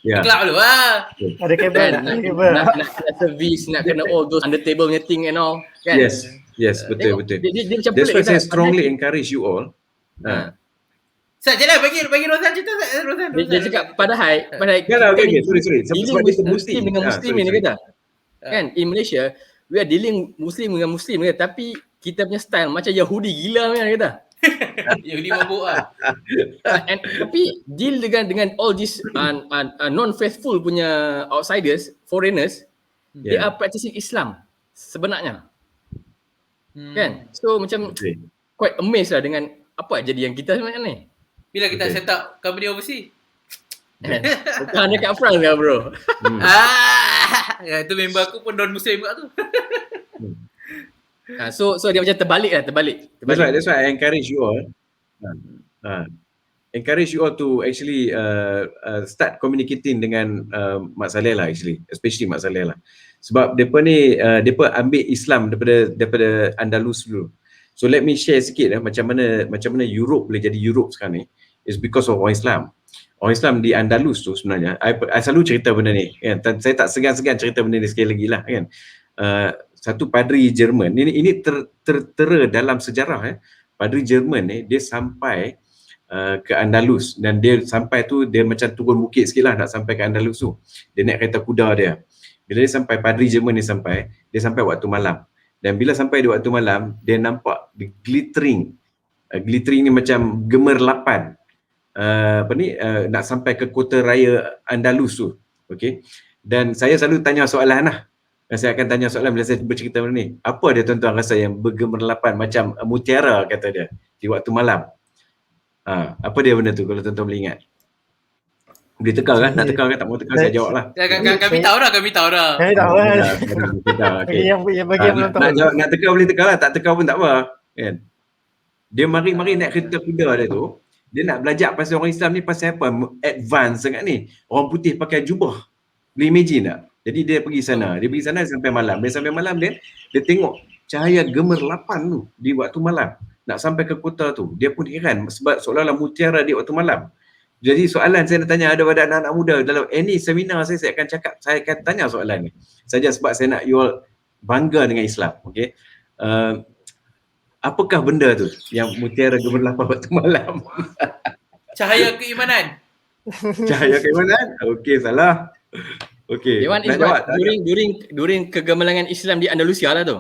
Gelap dulu lah. Ada kabel nak service, nak kena all those under table punya thing and all kan. Yes, betul. Dia macam that's why saya strongly encourage you all. Sat je lah, bagi Rozan cerita Rozan. Dia cakap padahal sorry. Dealing with Muslim dengan Muslim ni kata. Kan in Malaysia we are dealing Muslim dengan Muslim kata, tapi kita punya style macam Yahudi gila kan kata. Yahudi mabuk lah. Tapi deal dengan all these non-faithful punya outsiders, foreigners, they are practicing Islam sebenarnya. Kan? So macam quite amazed lah dengan apa jadi yang kita sebenarnya ni. Bila kita set up company overseas? Bukan dekat France lah bro. Itu member aku pun non-Muslim juga tu. So dia macam terbalik. That's why I encourage you all. Encourage you all to actually start communicating dengan Mak Saleh lah actually, especially Mak Saleh lah. Sebab depa ni depa ambil Islam daripada Andalus dulu. So let me share sikit macam mana Europe boleh jadi Europe sekarang ni is because of orang Islam. Orang Islam di Andalus tu sebenarnya, I selalu cerita benda ni kan. Saya tak segan-segan cerita benda ni sekali lagi lah kan. Satu padri Jerman, ini tertera dalam sejarah padri Jerman ni dia sampai ke Andalus dan dia sampai tu dia macam turun bukit sikit lah nak sampai ke Andalus tu. Dia naik kereta kuda dia. Bila dia sampai, padri Jerman ni sampai, dia sampai waktu malam. Dan bila sampai di waktu malam, dia nampak glittering. Glittering ni macam gemerlapan. Nak sampai ke kota raya Andalus tu. Okay. Dan saya selalu tanya soalan lah. Saya akan tanya soalan bila saya bercerita benda ni. Apa dia tuan-tuan rasa yang bergemerlapan macam mutiara kata dia di waktu malam? Apa dia benda tu kalau tuan-tuan boleh ingat? Boleh tekal kan? Nak tekal kan? Tak mau tekal saya jawab lah. Kami tahu dah. Kami tahu lah. Okay. Yang belum tahu. Nak tekal boleh tekal lah. Tak tekal pun tak apa. Kan? Dia mari-mari naik kereta kuda dia tu. Dia nak belajar pasal orang Islam ni pasal apa? Advance sangat ni. Orang putih pakai jubah. Boleh imagine tak? Jadi dia pergi sana. Dia pergi sana sampai malam. Dia sampai malam dia tengok cahaya gemerlapan tu di waktu malam. Nak sampai ke kota tu. Dia pun heran sebab seolah-olah mutiara di waktu malam. Jadi soalan saya nak tanya ada pada anak-anak muda dalam any seminar saya akan tanya soalan ni. Saja sebab saya nak you all bangga dengan Islam, okey. Apakah benda tu yang mutiara gemerlap waktu malam? Cahaya keimanan. Cahaya keimanan? Okey, salah. Okey. Dewan is what? During kegemilangan Islam di Andalusia lah tu.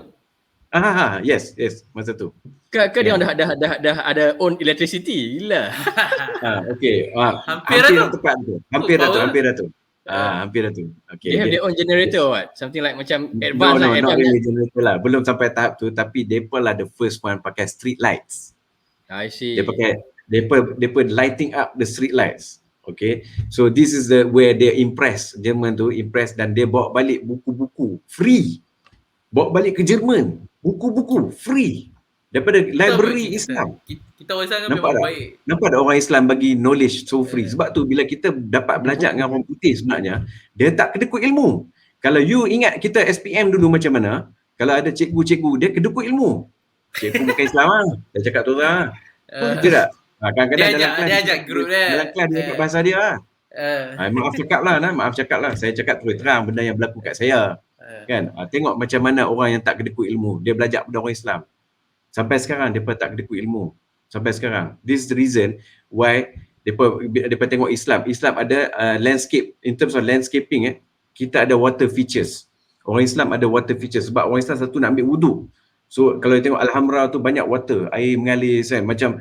Yes, masa tu. Dia orang dah ada own electricity. Gila. Okey. Hampir Hampir dah tu. tepat tu. Hampir dah tu. Hampir dah tu. Okey. They have their own generator what? Something like macam advanced No, lah. not advanced. really generator lah. Belum sampai tahap tu, tapi depa lah the first one pakai street lights. I see. Depa lighting up the street lights. Okay, so this is where they impress, Jerman tu impress, dan dia bawa balik buku-buku free. Bawa balik ke Jerman, buku-buku free daripada library Islam. Kita orang Islam kan Nampak memang tak? baik. Nampak tak orang Islam bagi knowledge so free? Sebab tu bila kita dapat belajar dengan orang putih sebenarnya, dia tak kedekut ilmu. Kalau you ingat kita SPM dulu macam mana, kalau ada cikgu-cikgu, dia kedekut ilmu. Cikgu bukan Islam lah. Dia cakap tu lah. Betul tak? Kadang-kadang Dia ajak group dia. dalam kelas dia cakap bahasa dia lah. Maaf cakap lah. Saya cakap terus terang benda yang berlaku kat saya. Kan? Tengok macam mana orang yang tak kedekut ilmu. Dia belajar pada orang Islam. Sampai sekarang, mereka tak kedekut ilmu. Sampai sekarang. This is the reason why mereka tengok Islam. Islam ada landscape, in terms of landscaping, kita ada water features. Orang Islam ada water features. Sebab orang Islam satu nak ambil wuduk. So kalau tengok Alhamra tu banyak water. Air mengalir kan. Macam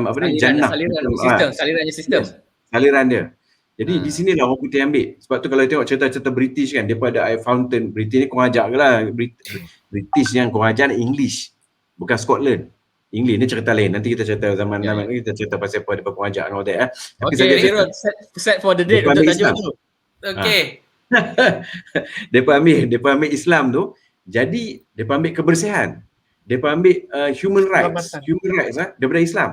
apa ni? Jannah. Salirannya sistem. Saliran dia. Jadi di sinilah orang putih ambil. Sebab tu kalau tengok cerita-cerita British kan, depa ada air fountain. British ni korang ajar ke lah. British yang korang ajar ni English. Bukan Scotland. English ni cerita lain. Nanti kita cerita zaman ni, kita cerita pasal apa depa korang ajar and all that. Tapi Okay, Hero, set for the date untuk tajuk tu. Okay. Depa ambil Islam tu. Jadi depa ambil kebersihan. Depa ambil human rights daripada Islam.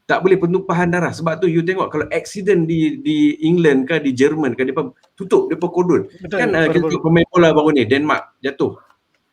Tak boleh pentumpahan darah. Sebab tu you tengok kalau accident di England ke di Jerman ke, depa tutup, depa kodon. Kan kita pemain bola baru ni Denmark jatuh.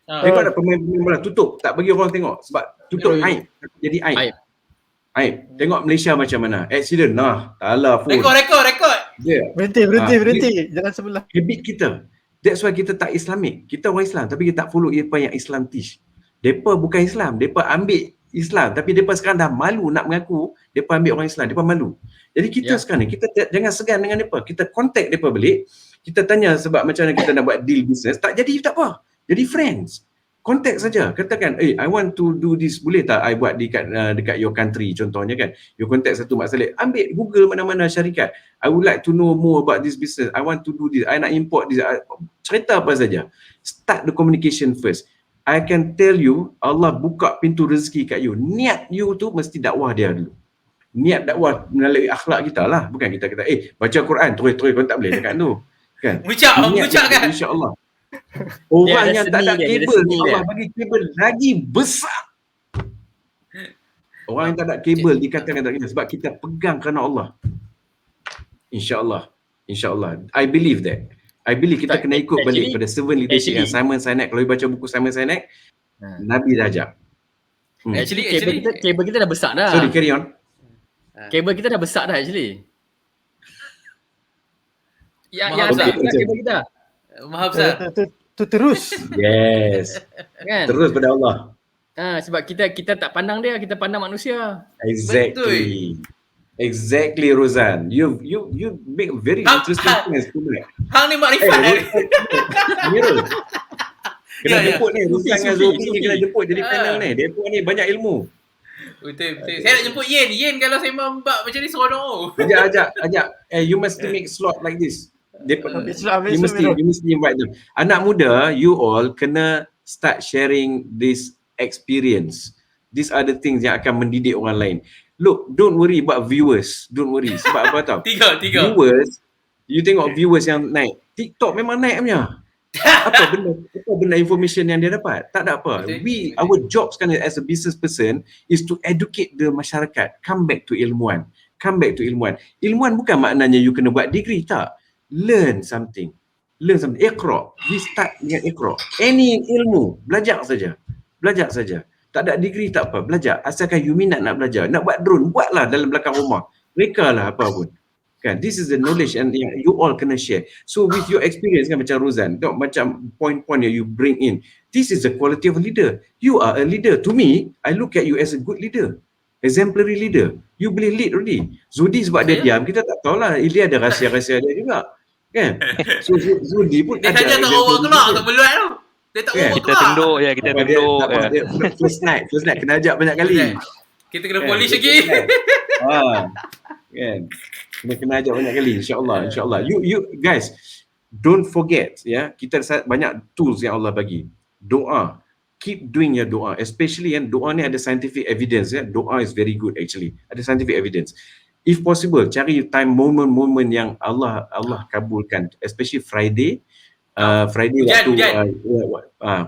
Tengok ada pemain bola tutup, tak bagi orang tengok sebab tutup aib. Jadi aib. Tengok Malaysia macam mana. Accident talah phone. Rekod. Yeah. Berhenti. Jangan sebelah. Habit kita. That's why kita tak Islamic. Kita orang Islam tapi kita tak follow apa yang Islam teach. Depa bukan Islam, depa ambil Islam tapi depa sekarang dah malu nak mengaku depa ambil orang Islam, depa malu. Jadi kita sekarang ni kita jangan segan dengan depa. Kita contact depa balik. Kita tanya sebab macam mana kita nak buat deal business, tak jadi tak apa. Jadi friends. Contact saja. Katakan, I want to do this, boleh tak I buat dekat your country contohnya kan. You contact satu Mak Saleh, ambil Google mana-mana syarikat. I would like to know more about this business. I want to do this. I nak import this. Cerita apa saja. Start the communication first. I can tell you, Allah buka pintu rezeki kat you. Niat you tu mesti dakwah dia dulu. Niat dakwah melalui akhlak kita lah. Bukan kita kata, baca Quran, terus kau tak boleh dekat tu. Kan? Mucak kan? InsyaAllah. Orang yang tak ada kabel, Allah bagi kabel lagi besar. Orang yang tak ada kabel dikatakan tak kena sebab kita pegang kerana Allah. InsyaAllah. I believe that. I believe kita kena ikut balik pada servant leadership yang Simon Sinek. Kalau you baca buku Simon Sinek, Nabi dah ajak. Actually kabel kita dah besar dah. Sorry, carry on. Kabel kita dah besar dah actually. Kabel kita. Maaf Ustaz. Tu terus. Yes. Kan? Terus pada Allah. Sebab kita tak pandang dia, kita pandang manusia. Exactly, Rozan. You make a very interesting points tonight. Hang ni makrifat. Mirul. Kena jemput ni. Rozan dengan Zofi ni kena jemput jadi panel ni. Mereka ni banyak ilmu. Betul. Saya nak jemput Yen kalau saya membak macam ni seronok. Ajak. You must make slot like this. You mesti invite them. Anak muda, you all kena start sharing this experience. These are the things yang akan mendidik orang lain. Look, don't worry about viewers. Don't worry. Sebab apa tau? Tiga. Viewers, you tengok viewers yang naik. TikTok memang naik punya. Apa benda information yang dia dapat? Tak ada apa. Our job sekarang as a business person is to educate the masyarakat. Come back to ilmuwan. Ilmuwan bukan maknanya you kena buat degree, tak. Learn something. Iqra. We start dengan Iqra. Any ilmu, belajar saja. Tak ada degree tak apa, belajar. Asalkan you minat nak belajar. Nak buat drone, buatlah dalam belakang rumah. reka lah apa pun. Kan, this is the knowledge and yang you all kena share. So with your experience kan, macam Rozan, tengok macam point-point yang you bring in, this is the quality of a leader. You are a leader. To me, I look at you as a good leader, exemplary leader. You boleh lead already. Zudi sebab dia diam, kita tak tahulah, dia ada rahsia-rahsia dia juga kan. So Zudi pun Dia saja tak bawa keluar ke beluat tu. Dia tak bawa Kita keluar. tunduk je, kita tunduk. Dia first night kena ajak banyak kali. Kita kena Kan? polish lagi. Kan, kena ajak banyak kali, insyaAllah. You guys, don't forget ya, kita banyak tools yang Allah bagi. Doa, keep doing your doa, especially yang doa ni ada scientific evidence ya. Doa is very good actually, ada scientific evidence. If possible, cari time moment yang Allah kabulkan, especially Friday. Friday waktu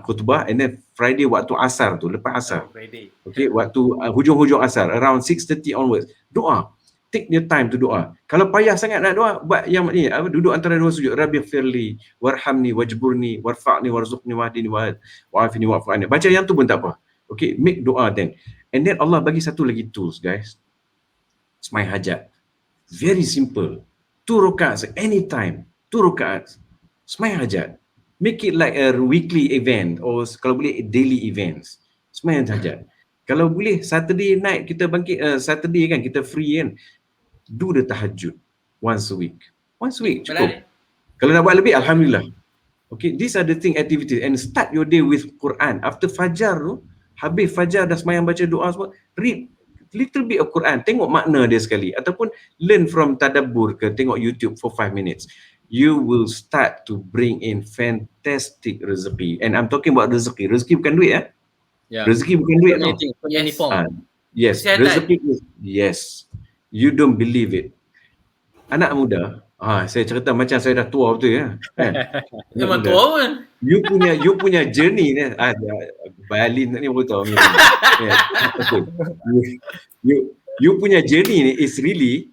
khutbah, and then Friday waktu asar tu, lepas asar. Friday. Okay, waktu hujung-hujung asar, around 6:30 onwards, doa. Take your time to doa. Kalau payah sangat nak doa, buat yang ni, duduk antara dua sujud. Rabbighfirli warhamni wajburni warfa'ni warzuqni wahdini wa'afini wa'fu'ani. Baca yang tu pun tak apa. Okay, make doa then. And then Allah bagi satu lagi tools, guys. Semai hajat. Very simple. 2 rakaat anytime. 2 rakaat. Semai hajat. Make it like a weekly event or kalau boleh daily events. Semai hajat. Kalau boleh Saturday night kita bangkit, Saturday kan kita free kan. Do the tahajud once a week. Once a week cukup. Kalau nak buat lebih, alhamdulillah. Okay, these are the activities, and start your day with Quran. After fajar tu, habis fajar dah semayang baca doa semua, read little bit of Quran, tengok makna dia sekali, ataupun learn from tadabbur ke tengok YouTube for 5 minutes. You will start to bring in fantastic rezeki. And I'm talking about rezeki. Rezeki bukan duit ya. Yeah. Rezeki bukan duit tau. Any form. Yes, rezeki is, yes. You don't believe it. Anak muda, saya cerita macam saya dah tua betul ya. Kan? Memang tua pun. You punya journey ni, Balin ni baru tahu. Okay. You punya journey ni is really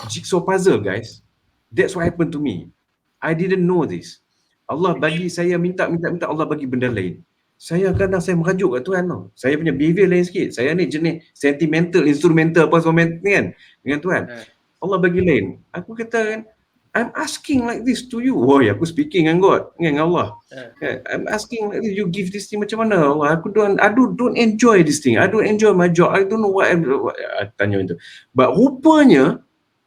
jigsaw puzzle, guys. That's what happened to me. I didn't know this. Allah bagi saya minta, Allah bagi benda lain. Saya kadang saya merajuk kat Tuhan tau. Saya punya behavior lain sikit. Saya ni jenis sentimental, instrumental apa semua ni kan dengan Tuhan. Allah bagi lain. Aku kata kan, I'm asking like this to you. Woi, aku speaking dengan God, dengan Allah. I'm asking like this, you give this thing macam mana Allah? I don't enjoy this thing. I don't enjoy my job. I don't know what I tanya itu. But rupanya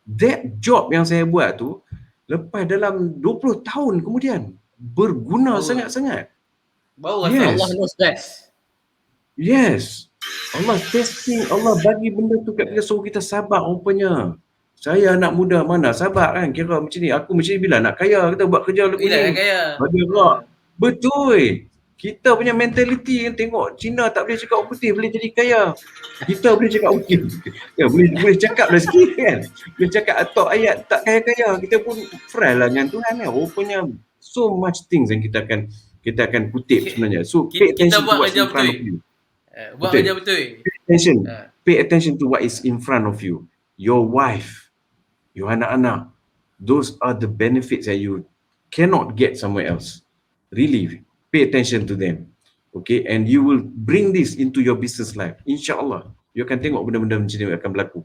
that job yang saya buat tu lepas dalam 20 tahun kemudian berguna sangat-sangat. Baru Yes. Allah knows best. Yes. Allah testing, Allah bagi benda tu kat kita suruh kita sabar rupanya. Saya anak muda mana sabar kan, kira macam ni. Aku macam ni bila nak kaya kita buat kerja lebih Bila ni. nak kaya. Bagi gerak. Betul. Kita punya mentality yang tengok Cina tak boleh cakap putih boleh jadi kaya. Kita boleh cakap okey. Ya, boleh cakap dah sikit kan. Boleh cakap atau ayat tak kaya-kaya. Kita pun fry lah dengan Tuhan kan. Rupanya so much things yang kita akan kutip sebenarnya. So pay attention to what's in front of you. Buat Betul. kerja betul. Pay attention to what is in front of you. Your wife, your anak-anak. Those are the benefits that you cannot get somewhere else. Really, pay attention to them. Okay, and you will bring this into your business life. InsyaAllah, you akan tengok benda-benda macam ni akan berlaku.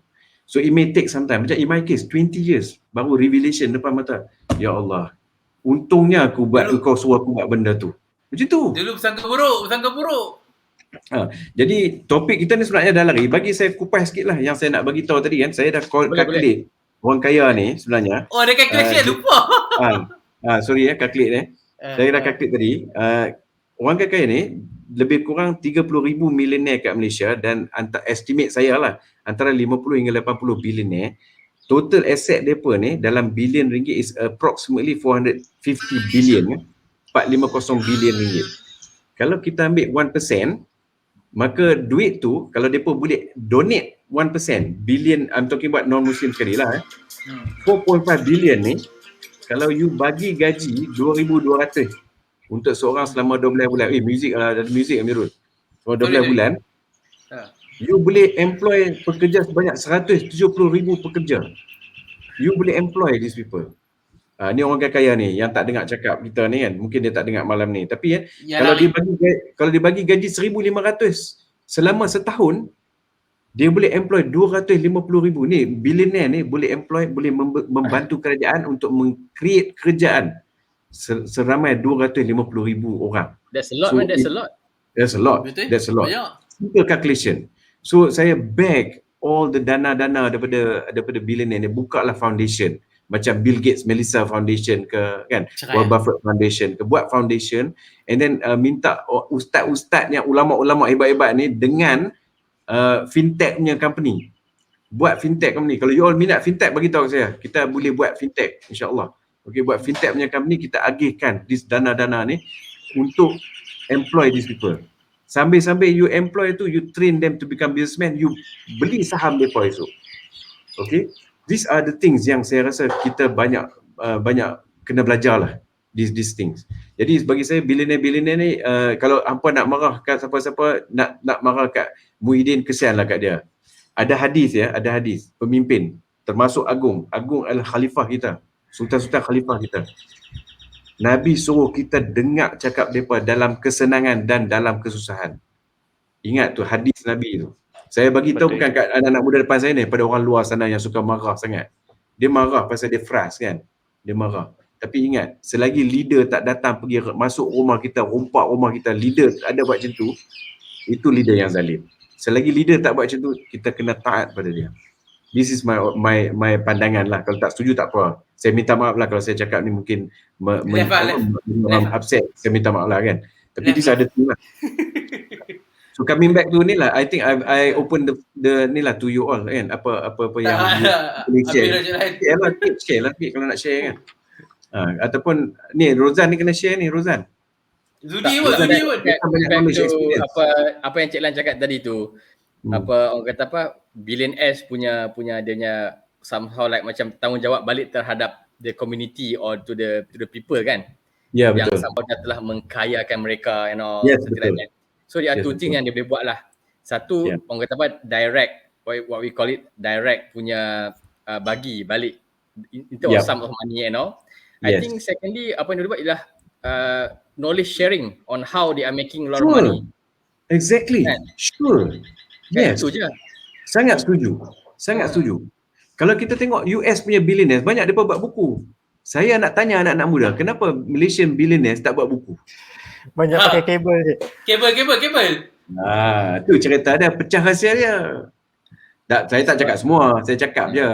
So it may take some time. Macam in my case, 20 years baru revelation depan mata. Ya Allah, untungnya aku buat, kau suruh aku buat benda tu. Macam tu. Dulu bersangka buruk. Jadi topik kita ni sebenarnya dah lari. Bagi saya kupas sikit lah yang saya nak bagi tahu tadi kan. Saya dah calculate orang kaya ni sebenarnya. Oh, ada calculation lupa. Sorry calculate ni. Saya dah calculate tadi. Orang kaya ni lebih kurang 30,000 millionaire kat Malaysia, dan estimate saya lah antara 50 hingga 80 billionaire. Total asset mereka ni dalam bilion ringgit is approximately 450 billion, 450 billion ringgit. Kalau kita ambil 1%, maka duit tu kalau mereka boleh donate 1%, billion, I'm talking about non-Muslim sekali lah 4.5 billion ni, kalau you bagi gaji 2,200 untuk seorang selama 12 bulan, muzik lah, ada muzik Amirul, selama 12 bulan, you boleh employ pekerja sebanyak 170,000 pekerja. You boleh employ these people. Ni orang kaya ni yang tak dengar cakap kita ni kan, mungkin dia tak dengar malam ni, tapi kalau dia bagi gaji 1,500 selama setahun, Dia boleh employ 250,000 ni, billionaire ni boleh employ, boleh membantu kerajaan untuk meng-create kerjaan seramai 250,000 orang. That's a lot, So, man. That's a lot. That's a lot. Betul? That's a lot. Banyak. Simple calculation. So saya beg all the dana-dana daripada billionaire ni, bukalah foundation macam Bill Gates Melissa Foundation ke, kan, Cerai. Warren Buffett Foundation ke, buat foundation and then minta ustaz-ustaz yang ulama-ulama hebat-hebat ni dengan fintech punya company, buat fintech company. Kalau you all minat fintech, bagi tahu saya, kita boleh buat fintech insya-Allah. Okey, buat fintech punya company, kita agihkan this dana-dana ni untuk employ these people. Sambil-sambil you employ tu, you train them to become businessmen, you beli saham mereka esok. Okay, these are the things yang saya rasa kita banyak kena belajar lah, these things. Jadi bagi saya billionaire ni, kalau hampa nak marah kat siapa-siapa, nak marah kat Muhyiddin, kesianlah kat dia. Ada hadis pemimpin, termasuk Agung adalah khalifah kita, sultan-sultan khalifah kita. Nabi suruh kita dengar cakap mereka dalam kesenangan dan dalam kesusahan. Ingat tu hadis Nabi tu. Saya bagi tahu bukan kat anak-anak muda depan saya ni, pada orang luar sana yang suka marah sangat. Dia marah pasal dia frust kan. Dia marah. Tapi ingat, selagi leader tak datang pergi masuk rumah kita, rompak rumah kita, leader ada buat macam tu, itu leader yang zalim. Selagi leader tak buat macam tu, kita kena taat pada dia. This is my pandangan lah. Kalau tak setuju tak apa. Saya minta maaf lah kalau saya cakap ni mungkin upset. Saya minta maaf lah kan. Tapi this ada tu lah. So coming back to ni lah, I think I open the ni lah to you all kan. Apa yang boleh share. Share lah kalau nak share kan. Ataupun ni Rozan ni kena share ni, Rozan. Zudi pun. Apa yang Cik Lan cakap tadi tu. Apa orang kata apa, billionaires punya adanya somehow like macam tanggungjawab balik terhadap the community or to the people kan. Ya, yang betul. sampai telah mengkayakan mereka, you know. Yes, betul. So there are two things yang dia boleh buat lah. Satu, orang kata apa, direct, what we call it, direct punya bagi balik into sum of money, you know. I think secondly, apa yang dia buat ialah knowledge sharing on how they are making a lot of money. Exactly. Kan? Sure. Yes. Itu je. Sangat setuju. Kalau kita tengok US punya billionaires, banyak mereka buat buku. Saya nak tanya anak-anak muda, kenapa Malaysian billionaires tak buat buku? Banyak pakai kabel je. Kabel. Tu cerita dia, pecah rahsia dia. Saya tak cakap semua, saya cakap je.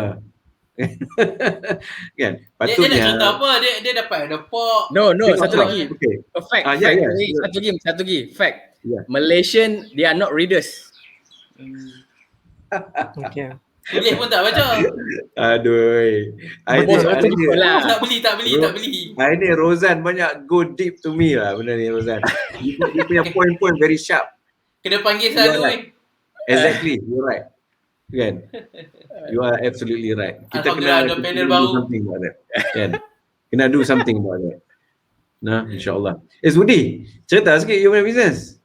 Kan? Patutnya dia nak cerita apa? Dia dapat ada pok. No, satu lagi. Okay. Fact. Satu lagi. Fact. Malaysian, they are not readers. Okay. Boleh pun tak baca. Aduh. Tak beli. Ini Rozan banyak go deep to me lah benda ni, Rozan. Dia punya point very sharp. Kena panggil selalu. Exactly, you're right. Kan? You are absolutely right. Kita kena ada panel baru. Kan? Kena do something about that. Nah, insyaAllah. Zudi, cerita sikit you punya business.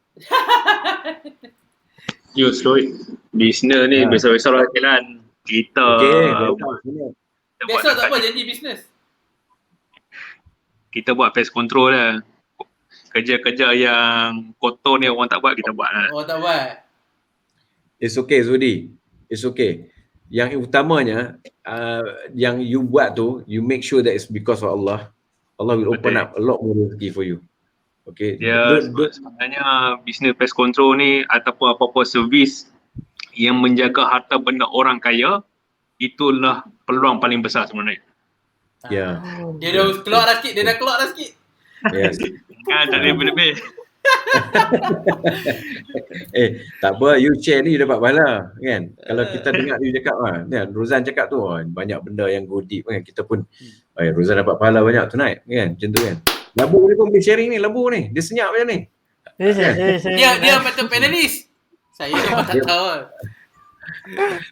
You Sloyd, bisnes ni biasa-biasa lah jalan. Kita biasa tak apa janji bisnes. Kita buat pest control lah. Kerja-kerja yang kotor ni orang tak buat, kita buat lah. Orang tak buat. It's okay Zudi. It's okay. Yang utamanya yang you buat tu, you make sure that it's because of Allah. Allah will open up a lot more rezeki for you. Okay. Sebenarnya bisnes pest control ni ataupun apa-apa servis yang menjaga harta benda orang kaya, itulah peluang paling besar sebenarnya. Ya. Dia dah keluar dah sikit. Yes. Kan tak lebih-lebih. Tak apa, you share ni you dapat pahala kan. Kalau kita dengar you cakap Rozan cakap tu banyak benda yang go deep kan, kita pun Rozan dapat pahala banyak tonight kan, macam tu kan. Labu ni pun boleh sharing ni, Labu ni. Dia senyap macam ni. Dia patut panelis. Saya dah tak tahu.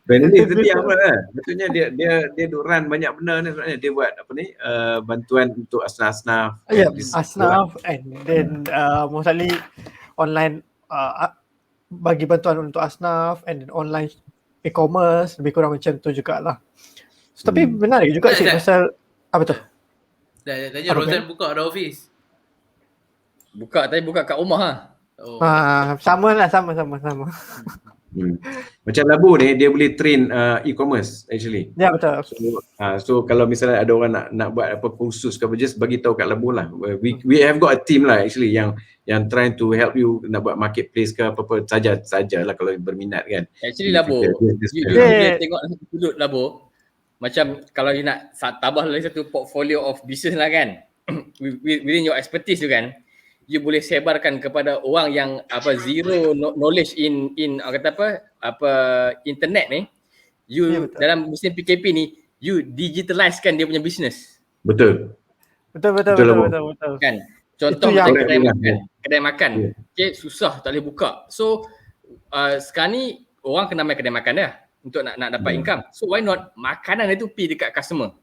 Panelis tu dia apa lah. Betulnya dia duk run banyak benda ni sebenarnya. Dia buat apa ni, bantuan untuk asnaf-asnaf. Asnaf and then mostly online bagi bantuan untuk asnaf and then online e-commerce, lebih kurang macam tu jugalah. So, tapi menarik juga sih pasal apa tu? Dah tanya Rozan buka ada office. Buka kat rumah lah. Sama. Macam Labu ni dia boleh train e-commerce actually. Ya, betul. So kalau misalnya ada orang nak buat apa kursus ke apa, just bagi tahu kat Labu lah. We have got a team lah actually yang trying to help you nak buat marketplace ke apa-apa sajalah kalau berminat kan. Actually Labu, you boleh tengok sudut Labu. Macam kalau you nak tambah lagi satu portfolio of business lah kan. Within your expertise tu kan, you boleh sebarkan kepada orang yang zero knowledge in kata apa internet ni. You dalam musim PKP ni, you digitalizekan dia punya business. Betul. Betul. Kan? Contoh macam kedai makan. Okay, susah tak boleh buka. So sekarang ni orang kena main kedai makan dah untuk nak dapat income. So why not makanan itu pergi dekat customer.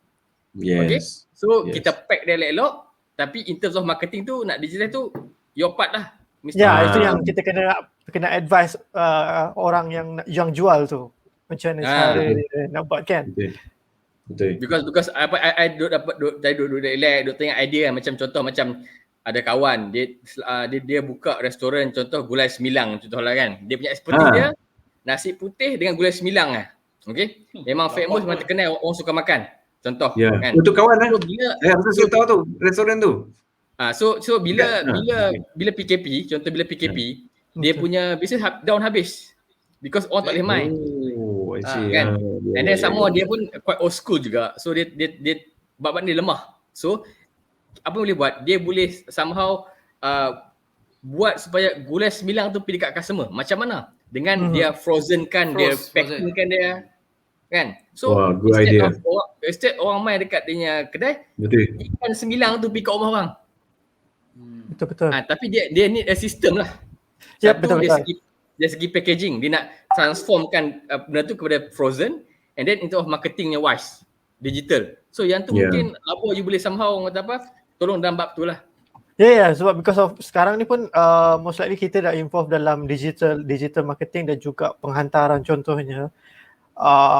Okay? So kita pack dia elok-elok, tapi in terms of marketing tu nak digital tu your part lah. Ya, itu yang kita kena advise orang yang jual tu. Macam mana cara dia nak buat kan. Betul. Because I duduk tengok idea kan, macam contoh macam ada kawan dia buka restoran contoh gulai semilang contohlah kan. Dia punya expertise dia nasi putih dengan gulai semilang lah. Okay? Memang famous, memang terkenal, orang suka makan. Contoh kan. Untuk kawan lah. So, saya rasa tahu tu restoran tu. So bila PKP, contoh bila PKP, dia punya business down habis. Because orang tak boleh main. Oh, I see. Kan? And then sama dia pun quite old school juga. So dia bab ni lemah. So apa boleh buat? Dia boleh somehow buat supaya gulai semilang tu pergi dekat customer. Macam mana? Dengan dia frozen kan, dia packing kan dia. Kan? So instead orang main dekat dia punya kedai, ikan semilang tu pergi kat rumah orang. Betul. Tapi dia need a system lah. Betul. Dari segi packaging, dia nak transformkan benda tu kepada frozen, and then into of marketingnya wise, digital. So yang tu mungkin Labu you boleh somehow tolong dalam bab tu lah. Sebab because of sekarang ni pun most likely kita dah involve dalam digital marketing dan juga penghantaran contohnya.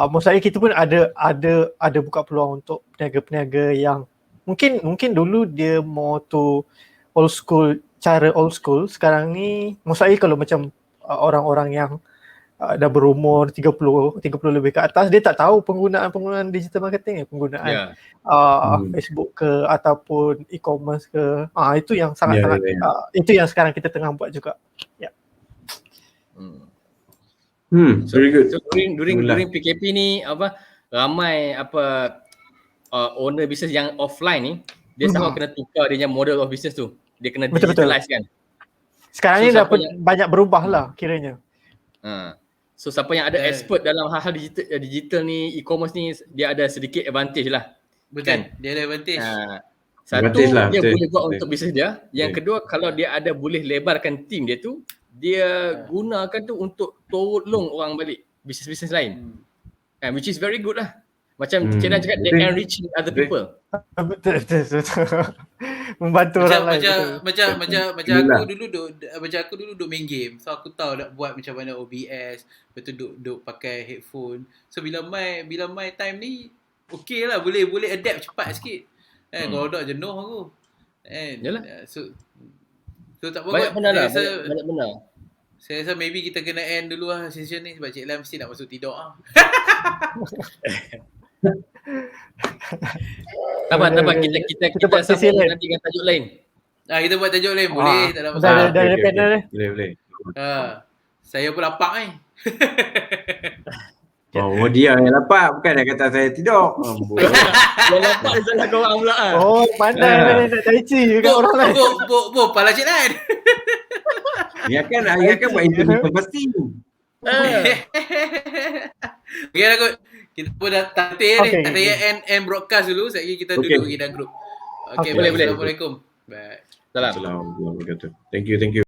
Most likely kita pun ada buka peluang untuk peniaga-peniaga yang mungkin dulu dia more to old school, cara old school. Sekarang ni most likely kalau macam orang-orang yang dah berumur 30 lebih ke atas, dia tak tahu penggunaan digital marketing, penggunaan Facebook ke ataupun e-commerce ke. Itu yang sangat-sangat itu yang sekarang kita tengah buat juga. Very good. So during PKP ni ramai owner business yang offline ni, dia sama kena tukar dia punya model of business tu. Dia kena digitalize kan. Sekarang ni dah banyak berubah lah kiranya. So siapa yang ada expert dalam hal-hal digital ni, e-commerce ni, dia ada sedikit advantage lah. Betul. Kan? Dia ada advantage. Satu, dia boleh buat untuk bisnes dia. Yang kedua, kalau dia ada boleh lebarkan team dia tu, dia gunakan tu untuk tolong orang balik bisnes-bisnes lain. Which is very good lah. Macam Cik Dan cakap, they enriching other people. Betul. Membantu orang lain. Macam aku dulu duk main game. So aku tahu nak buat macam mana OBS, lepas tu duk pakai headphone. So bila my time ni okey lah, boleh adapt cepat sikit. Kalau tak jenuh aku. Yalah. So tak apa. Banyak benda. Saya rasa maybe kita kena end dulu lah session ni sebab Cik Lam mesti nak masuk tidur ah. Tak apa, kita sambung nanti dengan tajuk lain. Kita buat tajuk lain boleh, tak ada masalah. Dari panel ni. Boleh. Saya pun lapar ni. Dia yang lapar, bukan dia kata saya tidur. Yang lapar dia salah korang pula kan. Pandai nak tai chi dekat orang lain. Pala Cik Lan. Dia kan buat interview pasti. Okay lah kot. Kita pun dah tatih ni. Tak payah end broadcast dulu. Sekejap lagi kita duduk lagi dalam grup. Okay, boleh. Assalamualaikum. Bye. Salam. Assalamualaikum. Thank you.